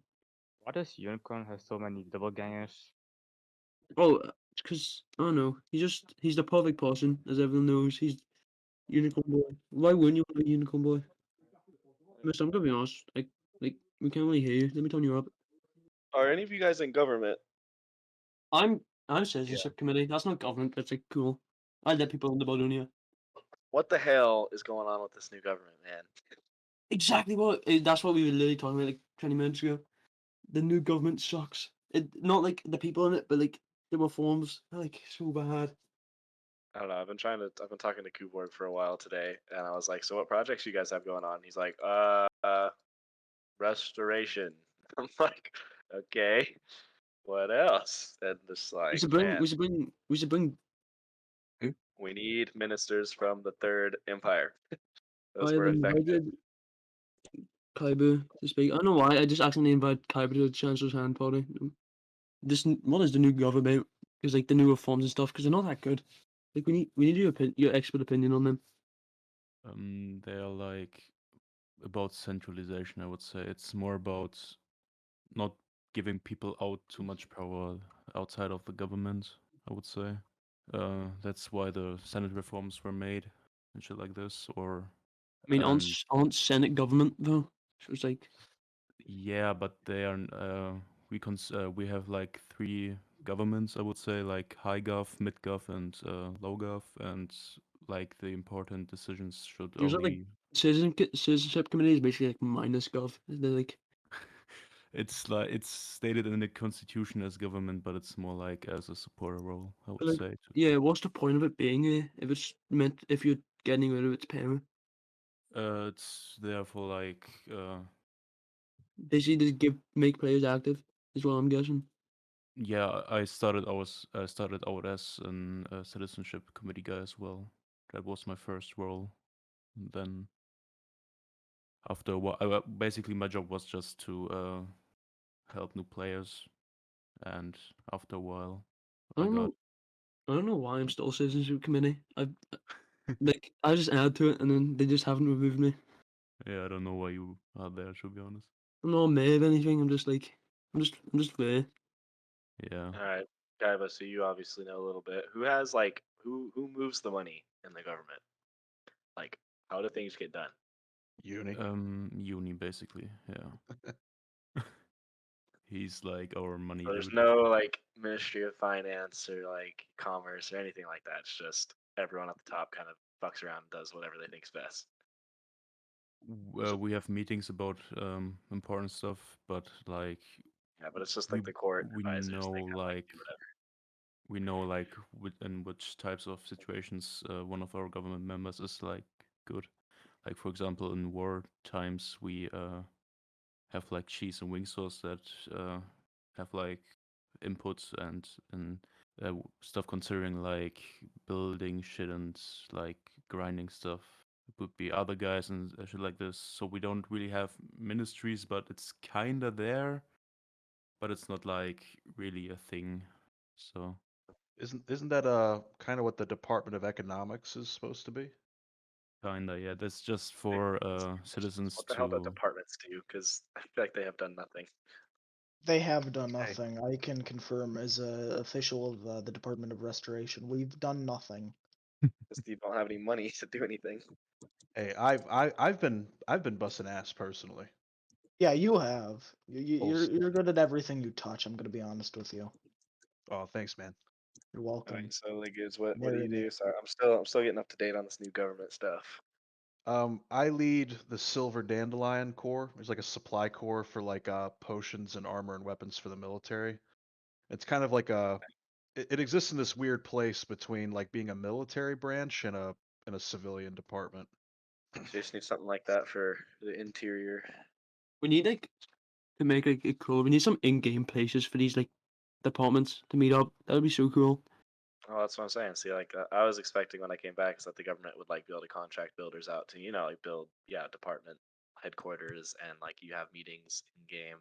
Why does Unicorn have so many double gangers? Oh, it's because, I don't know. He's the perfect person, as everyone knows. He's Unicorn Boy. Why wouldn't you want to be Unicorn Boy? Mister, I'm gonna be honest. Like, we can't really hear you. Let me turn you up. Are any of you guys in government? I'm citizenship committee. That's not government. It's like cool. I let people in the Bologna. What the hell is going on with this new government, man? Exactly that's what we were literally talking about like 20 minutes ago. The new government sucks. It not like the people in it, but like the reforms are like so bad. I don't know. I've been talking to Kuborg for a while today, and I was like, "So what projects you guys have going on?" He's like, restoration." I'm like, "Okay, what else?" And just like, man, We should bring we need ministers from the Third Empire. I Those have were effective. invited Kaibu to speak. I don't know why, I just accidentally invited Kaibu to the Chancellor's Hand party. What is the new government? Because like the new reforms and stuff, because they're not that good. Like we need your expert opinion on them. They are like about centralization, I would say. It's more about not giving people out too much power outside of the government, I would say. That's why the Senate reforms were made and shit like this. Or I mean, and aren't Senate government though? So it's like yeah, but they are we have like three governments, I would say, like high gov, mid gov, and low gov, and like the important decisions should there's like only citizenship committee is basically like minus gov. They're like it's stated in the constitution as government, but it's more like as a supporter role, I would like say. yeah. What's the point of it being there if it's meant if you're getting rid of its power? It's there for like Basically, just make players active. Is what I'm guessing. yeah. I started out as an citizenship committee guy as well. That was my first role. And then after a while, basically my job was just to help new players, and after a while, I I don't got know. I don't know why I'm still citizenship committee. I just add to it and then they just haven't removed me. yeah. I don't know why you are there, to be honest. I'm not mad of anything. I'm just like I'm just there. Yeah. All right, Kaiba. So you obviously know a little bit. Who has like who moves the money in the government? Like, how do things get done? Uni. Uni basically. Yeah. He's like our money So there's dude. no like Ministry of Finance or like Commerce or anything like that. It's just everyone at the top kind of fucks around and does whatever they think's best. We have meetings about important stuff, but like Yeah, but it's just we like the core we advisors. know They kind of like like do whatever. we know like in which types of situations one of our government members is like good. Like for example, in war times, we have like cheese and wing sauce that have like inputs and stuff considering like building shit and like grinding stuff. It would be other guys and shit like this. So we don't really have ministries, but it's kinda there, but it's not like really a thing. So Isn't that kind of what the Department of Economics is supposed to be? Kinda, yeah. That's just for citizens What the hell do to. departments do? Because I feel like they have done nothing. They have done Hey. nothing. I can confirm as a official of the Department of Restoration, we've done nothing. Because you don't have any money to do anything. Hey, I've been busting ass personally. Yeah, you have. Full You're good at everything you touch. I'm gonna be honest with you. Oh, thanks, man. You're All welcome. right, so LeGoods, what do Marry you me. do? Sorry, I'm still getting up to date on this new government stuff. I lead the Silver Dandelion Corps. There's like a supply corps for like potions and armor and weapons for the military. It's kind of like it exists in this weird place between like being a military branch and a civilian department. So you just need something like that for the interior. We need like to make like it cool. We need some in-game places for these like departments to meet up. That would be so cool. Oh, that's what I'm saying. See, like I was expecting when I came back is that the government would like be able to contract builders out to, like build, department headquarters and like you have meetings in game,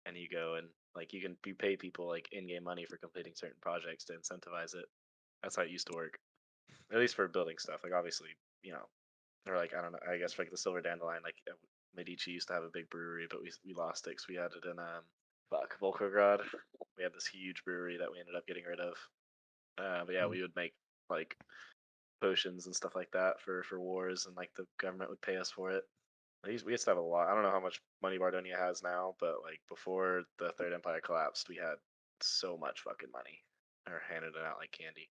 and you go and like you pay people like in game money for completing certain projects to incentivize it. That's how it used to work, at least for building stuff. Like obviously, or like I don't know. I guess for like the Silver Dandelion, like Medici used to have a big brewery, but we lost it because we had it in Volkograd. We had this huge brewery that we ended up getting rid of. But yeah, we would make like potions and stuff like that for wars, and like the government would pay us for it. We used to have a lot. I don't know how much money Bardonia has now, but like before the Third Empire collapsed, we had so much fucking money. Or handed it out like candy.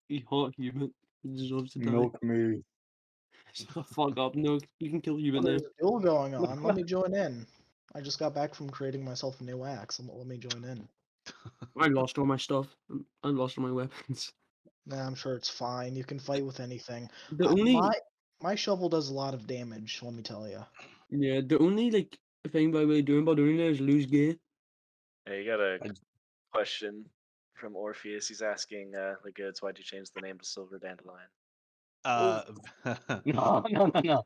He hot human. He deserves to die. Milk me. Shut the fuck up. No, you can kill Oh, human now. there's a duel going on. Let me join in. I just got back from creating myself a new axe. Let me join in. I lost all my stuff. I lost all my weapons. Nah, I'm sure it's fine. You can fight with anything. The only My shovel does a lot of damage. Let me tell you. yeah, the only like thing by way doing about doing that is lose gear. Hey, you got a question from Orpheus. He's asking the goods, why'd you change the name to Silver Dandelion? No, no, no, no.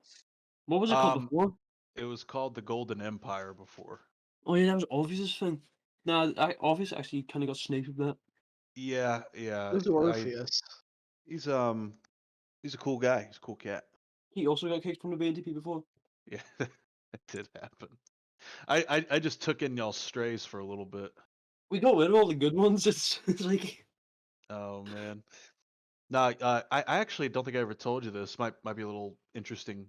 What was it called before? It was called the Golden Empire before. Oh yeah, that was Orpheus' thing. Nah, Orpheus actually kind of got snaked with that. Yeah. Who's Orpheus? He's a cool guy. He's a cool cat. He also got kicked from the BNTP before. Yeah, that did happen. I just took in y'all strays for a little bit. We got rid of all the good ones. It's like. Oh man. No, I actually don't think I ever told you this. Might be a little interesting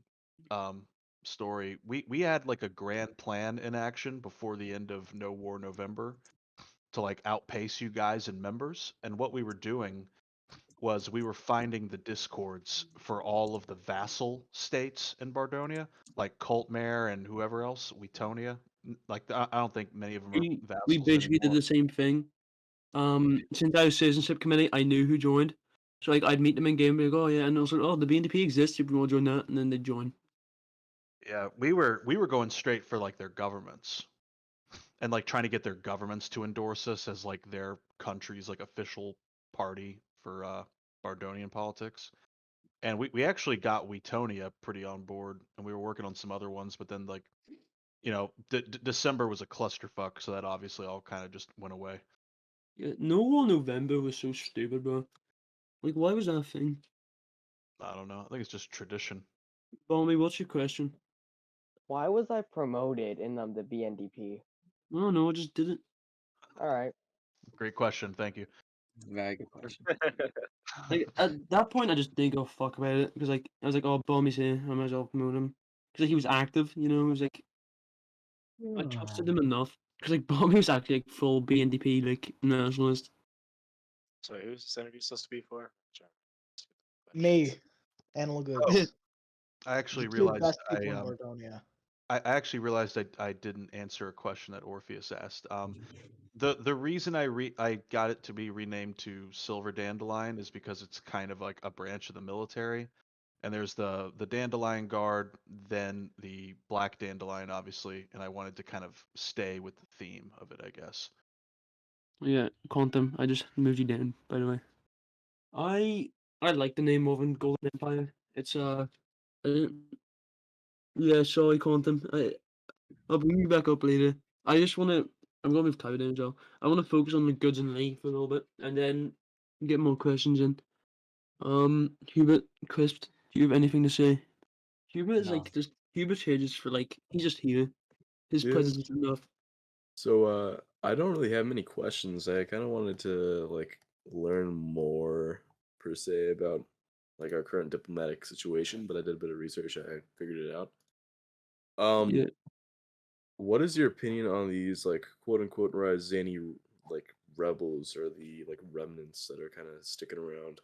story. We had like a grand plan in action before the end of No War November to like outpace you guys in members. And what we were doing was we were finding the discords for all of the vassal states in Bardonia, like Coltmare and whoever else, Wetonia. Like I don't think many of them are vassals We basically did anymore. the same thing. Since I was citizenship committee, I knew who joined. So like I'd meet them in game and be like, oh yeah, and I was like, oh the BNDP exists, if you want to join that, and then they'd join. Yeah, we were going straight for like their governments. And like trying to get their governments to endorse us as like their country's like official party for Bardonian politics. And we actually got Wetonia pretty on board, and we were working on some other ones, but then like December was a clusterfuck, so that obviously all kind of just went away. Yeah, No War November was so stupid, bro. Like, why was that a thing? I don't know. I think it's just tradition. Balmy, what's your question? Why was I promoted in the BNDP? I don't know, I just did it. Alright. Great question. Thank you. Very good question. Like at that point, I just didn't give a fuck about it because like I was like, oh, Balmy's here, I might as well promote him because like, he was active, you know. It was like I trusted him enough because like Balmy was actually like full BNDP like nationalist. So who's this interview supposed to be for? Me and LeGoods. I actually The two realized best people in Bardonia. I actually realized I didn't answer a question that Orpheus asked. The reason I got it to be renamed to Silver Dandelion is because it's kind of like a branch of the military, and there's the Dandelion Guard, then the Black Dandelion, obviously, and I wanted to kind of stay with the theme of it, I guess. Yeah, Quantum. I just moved you down, by the way. I like the name more than Golden Empire. It's yeah, sorry, Quantum. I'll bring you back up later. I'm gonna move Tyler down as well. I wanna focus on the goods and Lee for a little bit, and then get more questions in. Hubert, Crisp, do you have anything to say? Hubert is No. like just Hubert's here just for like he's just here. His Yeah. presence is enough. So I don't really have many questions. I kind of wanted to like learn more per se about like our current diplomatic situation, but I did a bit of research. I figured it out. Yeah. What is your opinion on these like quote unquote Ryzani like rebels or the like remnants that are kind of sticking around?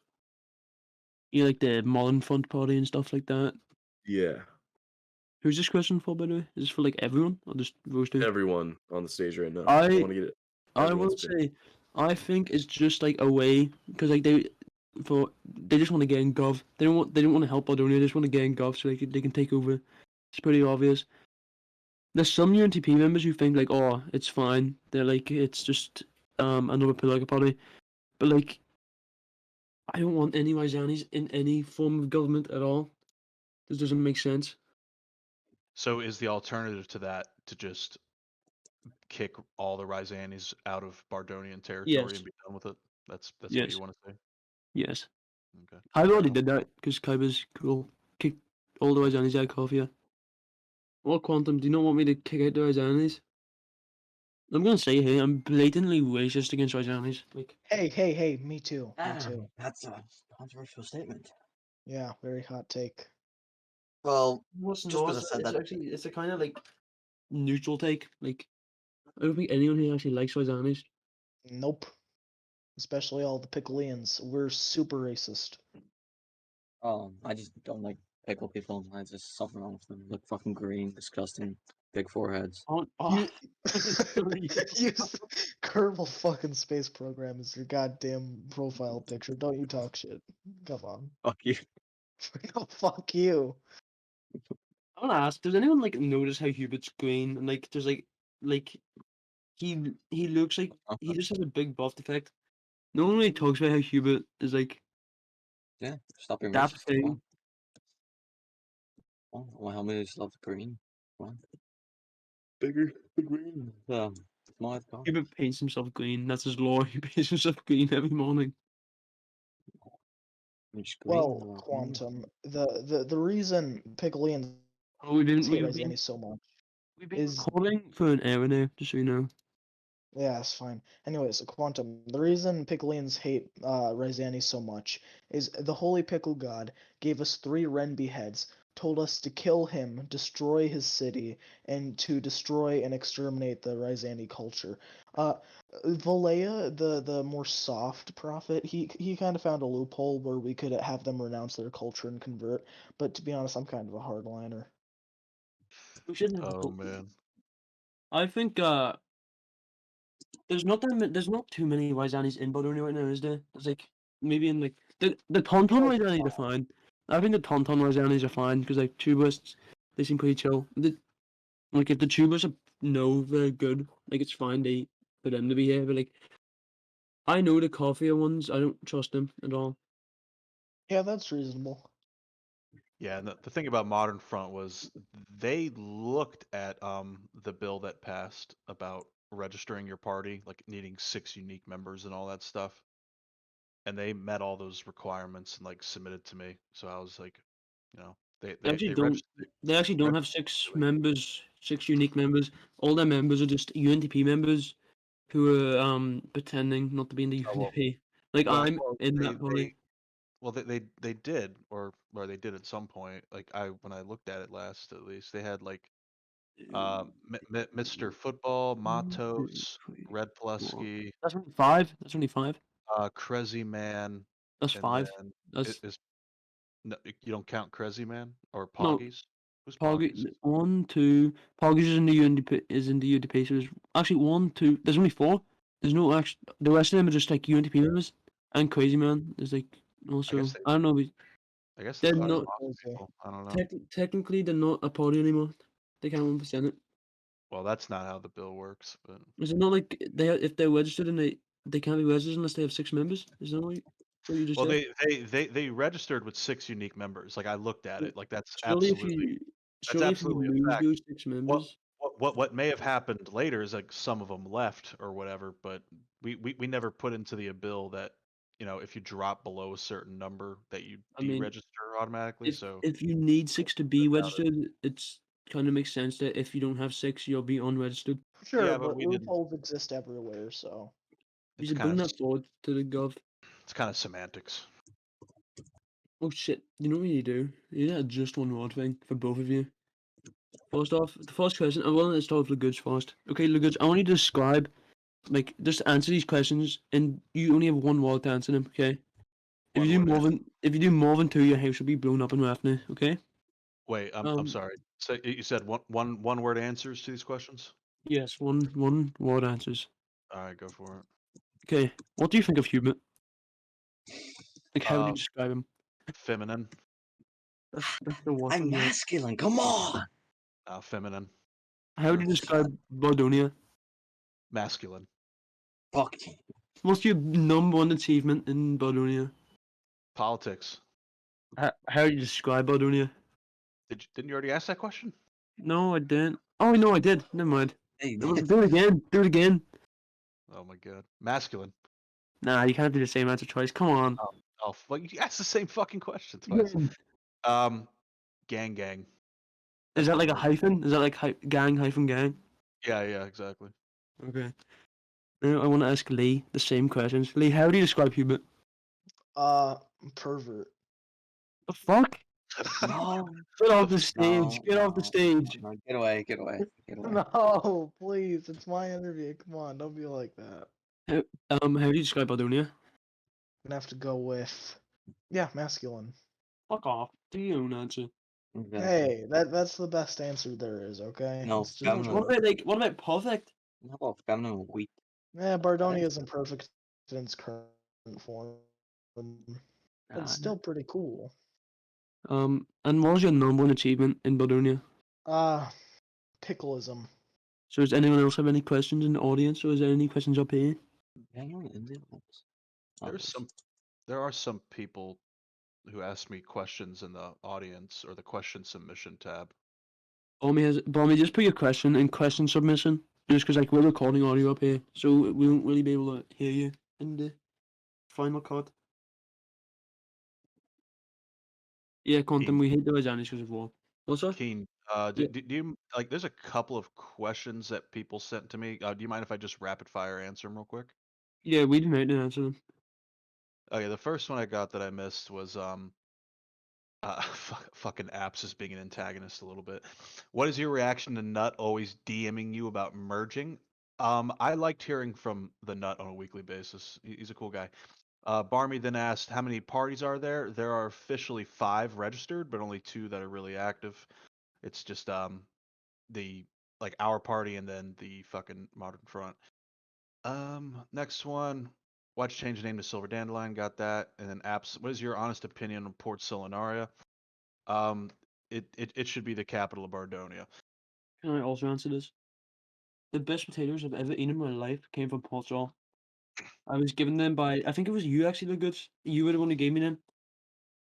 You like the Modern Front Party and stuff like that. Yeah, Who's this question for, by the way? Is this for like everyone or just those two? everyone on the stage right now. I I want to get I everyone's will opinion. say, I think it's just like a way because like they just want to get in gov. They don't want to help Aldonia. They just want to get in gov so they can take over. It's pretty obvious. There's some UNTP members who think like, oh, it's fine. They're like, it's just another political party, but like, I don't want any Ryzanis in any form of government at all. This doesn't make sense. So is the alternative to that to just kick all the Ryzanis out of Bardonian territory Yes. and be done with it? That's what Yes. you want to say? Yes. Okay. I fair already enough. did that because Kyber's cool. Kicked all the Ryzanis out of Coffee. What Quantum? Do you not want me to kick out the Ryzanis? I'm gonna say here, I'm blatantly racist against Ryzanis. Like, Hey, me too. Me too. That's a controversial statement. Yeah, very hot take. Well, what's just because I said it's that, actually it's a kind of like neutral take. Like, I don't think anyone here actually likes Ryzanis. Nope. Especially all the Pickleans. We're super racist. I just don't like pickle people. I just something wrong with them. Look fucking green, disgusting, big foreheads. You, use Kerbal fucking Space Program as your goddamn profile picture. Don't you talk shit. Come on. Fuck you. No, fuck you. I want to ask, does anyone like notice how Hubert's green and like there's like he looks like he just has a big buff effect. No one really talks about how Hubert is like Yeah, stop being that racist. Come thing. on. Oh, well, how many just love the green? Come on. Bigger, the green. Small as gone. Hubert paints himself green. That's his law. He paints himself green every morning. Well, Quantum, the reason Pickleans Oh, we've been hate Ryzani so much is recording for an hour now, just so you know. yeah, it's fine. Anyways, Quantum, the reason Pickleans hate Ryzani so much is the Holy Pickle God gave us 3 Renby heads, told us to kill him, destroy his city, and to destroy and exterminate the Ryzani culture. Valea, the more soft prophet, he kind of found a loophole where we could have them renounce their culture and convert, but to be honest, I'm kind of a hardliner. We shouldn't. Oh man. I think there's not too many Ryzanis in Bologna right now, is there? There's like maybe in like the Tauntaun Ryzanis are fine. I think the Tauntaun Ryzanis are fine because like Tubers, they seem pretty chill. Like if the Tubers are they're good, like it's fine for them to be here. But like I know the Coffee ones, I don't trust them at all. Yeah, that's reasonable. Yeah, and the thing about Modern Front was they looked at the bill that passed about registering your party, like needing 6 unique members and all that stuff. And they met all those requirements and like submitted to me. So I was like, you know, They actually don't have 6 members, 6 unique members. All their members are just UNTP members who are pretending not to be in the Oh, well, UNTP. Like I'm well, in that party. they did, or they did at some point. Like when I looked at it last, at least they had like Mr. Football, Matos, Red Plusky, That's only 5. That's only 5. Crazy Man, That's and 5. then That's is no, you don't count Crazy Man or no Poggies? Who's Poggy. Poggies? 1, 2. Poggy's is in the UNTP. Is in the UNTP. So there's actually 1, 2. There's only 4. There's no actual. The rest of them are just like UNTP members. And Crazy Man is like also. I don't know. I guess They're those are not. Poggy people. I don't know. Technically, they're not a party anymore. They can't 1% it. Well, that's not how the bill works, but Is it not like if they're registered and they can't be registered unless they have 6 members? Is that what you just well, said? they registered with 6 unique members. Like I looked at it, like that's Surely absolutely if you a lose fact. those 6 What members, what may have happened later is like some of them left or whatever, but we never put into the bill that if you drop below a certain number, that you I mean, deregister automatically. So if you need 6 to be Without it. registered, it's kind of makes sense that if you don't have 6, you'll be unregistered. Sure, yeah, but but we didn't. loopholes exist everywhere, so. You It's should kind bring of that forward to the gov. it's kind of semantics. Oh shit! You know what you do? You need to just one word thing for both of you. First off, the first question. I want to start with LeGoods first. Okay, LeGoods, I want you to describe, like, just answer these questions, and you only have one word to answer them. Okay. If One you do word more answer. than if you do more than 2, your house will be blown up in Rathnir. Okay. Wait, I'm sorry. So you said one word answers to these questions? Yes, one word answers. All right, go for it. Okay. What do you think of Hubert? Like, how would you Um, describe him? feminine. That's the worst I'm one yet. masculine. Come on. Feminine. How would you describe Bardonia? Masculine. Fuck. What's your number one achievement in Bardonia? Politics. How do you describe Bardonia? Didn't you already ask that question? No, I didn't. Oh, no, I did. Never mind. Hey, Do it again. Do it again. Oh my god. Masculine. Nah, you can't do the same answer twice. Come on. Oh, like you asked the same fucking question twice. Gang. Is That's that my like a word. hyphen? Is that like gang hyphen gang? Yeah, exactly. Okay. Now I want to ask Lee the same questions. Lee, how do you describe Hubert? Pervert. The fuck? no, Get off The the stage. Get off the stage. no. Get away. Get away. Get away. No, please, it's my interview. Come on, don't be like that. How do you describe Bardonia? I'm gonna have to go with, yeah, masculine. Fuck off. Do your own answer. Exactly. Hey, that's the best answer there is. Okay. No, It's just feminine. What about perfect? How about feminine weak? yeah, Bardonia isn't perfect in its current form, but it's still pretty cool. And what was your number one achievement in Bardonia? Pickleism. So does anyone else have any questions in the audience, or is there any questions up here? There are some people who ask me questions in the audience or the question submission tab. Bommy, just put your question in question submission. Just because like we're recording audio up here, so we won't really be able to hear you in the final cut. Yeah, content. We hate the Vajanis because of war. What's that? Keen, do you like? There's a couple of questions that people sent to me. Do you mind if I just rapid fire answer them real quick? Yeah, we didn't to answer them. Okay, the first one I got that I missed was fucking apps is being an antagonist a little bit. What is your reaction to Nut always DMing you about merging? I liked hearing from the Nut on a weekly basis. He's a cool guy. Barmy then asked, how many parties are there? There are officially 5 registered, but only 2 that are really active. It's just the like our party and then the fucking Modern Front. Next one. Why'd you change the name to Silver Dandelion? Got that. And then apps. What is your honest opinion on Port Silinaria? It should be the capital of Bardonia. Can I also answer this? The best potatoes I've ever eaten in my life came from Portugal. I was given them by, I think it was you actually, LeGoods. You were the one who gave me them.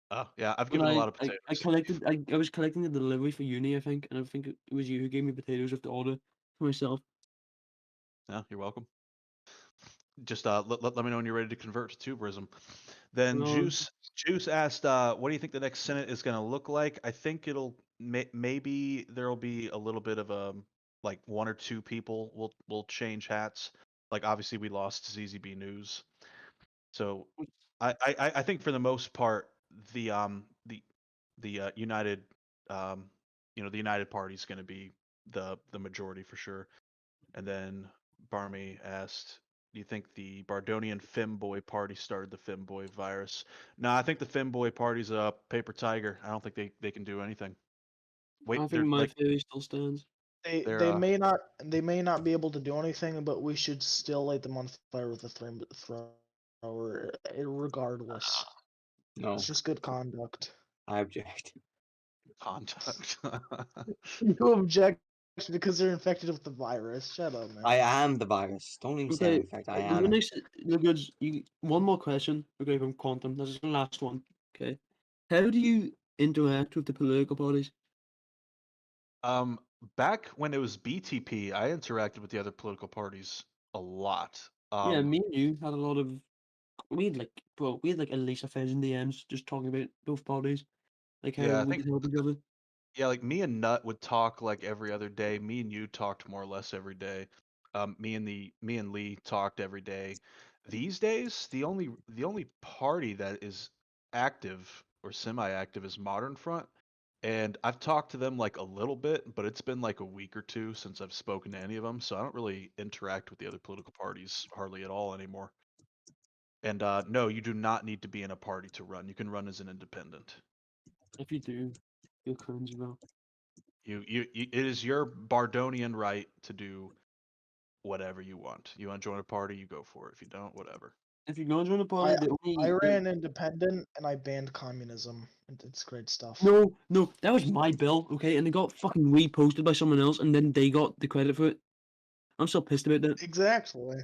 Oh yeah, I've When given a lot of potatoes. I was collecting the delivery for uni, I think, and I think it was you who gave me potatoes with the order for myself. Yeah, you're welcome. Just let me know when you're ready to convert to tuberism. Then Juice asked, what do you think the next Senate is going to look like? I think it'll maybe there'll be a little bit of a like 1 or 2 people will change hats. Like obviously we lost ZZB News, so I think for the most part the United the United Party is going to be the majority for sure. And then Barmy asked, do you think the Bardonian Femboy party started the Femboy virus? No, I think the Femboy party's a paper tiger. I don't think they can do anything. Wait, I they're think my like theory still stands. They may not be able to do anything, but we should still light them on fire with a thrower, regardless. No, It's just good conduct. I object. conduct. You object because they're infected with the virus. Shut up, man. I am the virus. Don't even say I'm infected. I am. LeGoods, one more question. Okay, from Quantum. This is the last one. Okay. How do you interact with the political parties? Back when it was BTP, I interacted with the other political parties a lot. Yeah, me and you had a lot of we had like at least 1,000 DMs just talking about both parties, like how Yeah, I we think could help each other. yeah, like me and Nut would talk like every other day. Me and you talked more or less every day. Me and Lee talked every day. These days, the only party that is active or semi-active is Modern Front, and I've talked to them like a little bit, but it's been like a week or two since I've spoken to any of them, so I don't really interact with the other political parties hardly at all anymore. And no, you do not need to be in a party to run. You can run as an independent. If you do, you'll cringe about. It is your Bardonian right to do whatever you want. You want to join a party, you go for it. If you don't, whatever. If you're going to join a party, I ran independent and I banned communism. It's great stuff. No, that was my bill, okay, and it got fucking reposted by someone else, and then they got the credit for it. I'm still pissed about that. Exactly.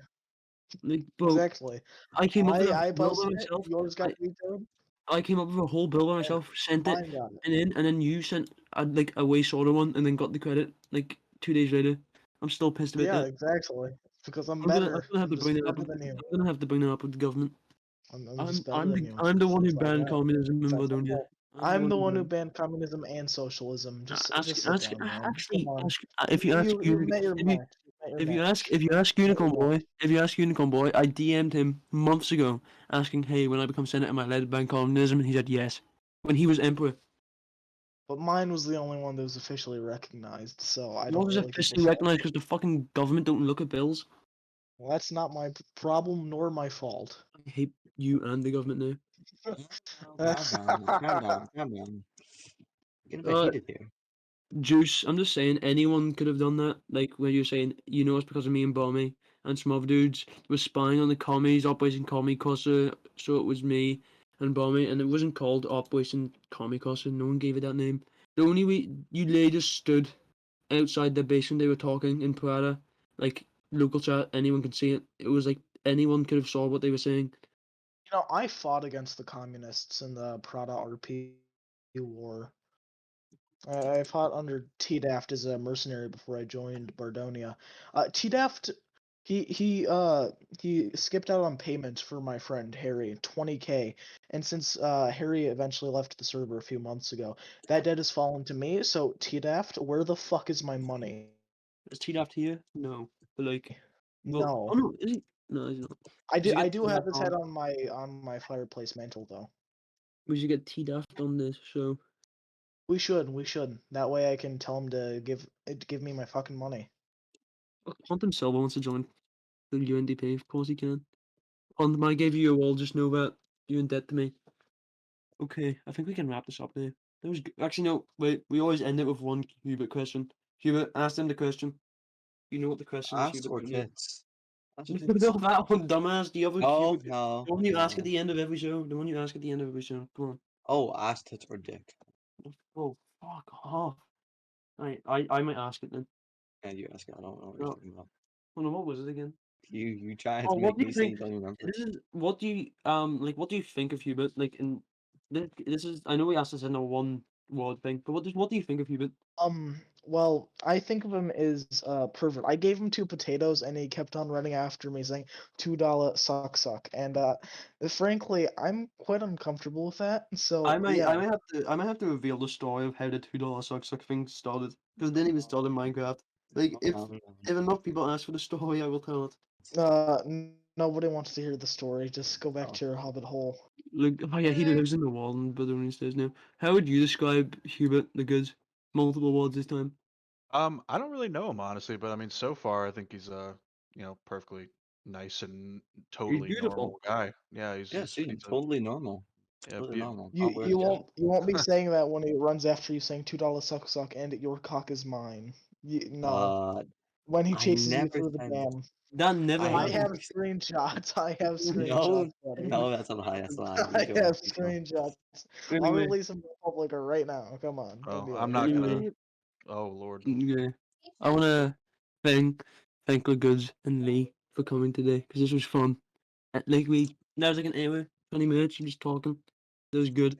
Like, bro, Exactly. I came up with I a bill by posted it. myself. Yours got vetoed. I came up with a whole bill by myself, sent it, Mine got it. and then you sent like a way shorter one, and then got the credit like 2 days later. I'm still pissed about Yeah, that. exactly. Because I'm I'm gonna better. have I'm to just bring that up. better than you. I'm gonna have to bring that up with the government. I'm just better than you. I'm the one who It's like banned that. communism in It's like Bardonia. that. I'm the one who banned communism and socialism. Just sit down, man. Actually, Come on. ask if you ask You met your if you match. You met your match. if you ask Unicorn Boy, I DM'd him months ago asking, hey, when I become senator, am I allowed to ban communism? And he said yes. When he was emperor. But mine was the only one that was officially recognized, so I Yours don't was really give a officially fuck. recognized because the fucking government don't look at bills. Well, that's not my problem nor my fault. I hate you and the government now. Calm down. Getting a bit Uh, heated here. Juice, I'm just saying anyone could have done that. Like when you're saying, it's because of me and Bommy and some other dudes was spying on the commies, Operation Commie Cosa, so it was me and Bommy, and it wasn't called Operation Commie Cosa. No one gave it that name. The only way you lay just stood outside the basement they were talking in Prada, like local chat, anyone could see it. It was like anyone could have saw what they were saying. I fought against the communists in the Prada RP war. I fought under T-Daft as a mercenary before I joined Bardonia. T-Daft, he skipped out on payment for my friend Harry, 20K, and since Harry eventually left the server a few months ago, that debt has fallen to me. So T-Daft, where the fuck is my money? Is T-Daft here? No, but like, well, No, oh no, is he? No, he's not. I We should I get do have T-Daft his head on. on my fireplace mantle though. We should get T-Daft on this show. We should. That way I can tell him to give me my fucking money. Quantum Silva wants to join the UNDP. Of course he can. Quantum, I gave you a wall. Just know that you're in debt to me. Okay, I think we can wrap this up there. That was actually no. Wait, we always end it with one Hubert question. Hubert, ask them the question. You know what the question is, Ass Hubert? or don't you? tits? Ass or No, tits? that one, dumbass. The other No, Hubert. no, The one you ask at no. the end of every show. The one you ask at the end of every show. Come on. Oh, ass, tits, or dick. Oh, fuck off. I might ask it then. And you ask it, I don't know what you're No. talking about. Oh no, what was it again? You trying Oh, to what make do me you say think? you don't remember. This is what do you what do you think of Hubert? Like in this is I know we asked this in a one word thing, but what do you think of Hubert? Well, I think of him as pervert. I gave him 2 potatoes, and he kept on running after me, saying $2 suck," and frankly, I'm quite uncomfortable with that. So I yeah, might have to reveal the story of how the $2 suck thing started because it didn't even start in Minecraft. Like No. if enough people ask for the story, I will tell it. nobody wants to hear the story. Just go back Oh. to your hobbit hole. Like oh yeah, he lives in the wall and but only stays now. How would you describe Hubert the Good? Multiple words this time. I don't really know him honestly, but I mean, so far I think he's perfectly nice and He's totally beautiful. normal guy. Yeah, he's Yeah, he's see, he's a totally normal. yeah, Totally normal. You Not worth you it. won't be saying that when he runs after you, saying $2 suck, and your cock is mine. No, Uh, when he I chases you never through the said. dam. That never I I have happened. never. screenshots. I have No, screenshots, buddy. no, that's a lie. That's a lie. You're I doing have it. You're doing screenshots. I'll Anyway, release them to the public right now. Come on, don't oh, be I'm like not that. gonna. anyway, Oh Lord. yeah. I wanna thank LeGoods and Lee for coming today because this was fun. Like that was like an hour, 20 minutes of just talking. That was good.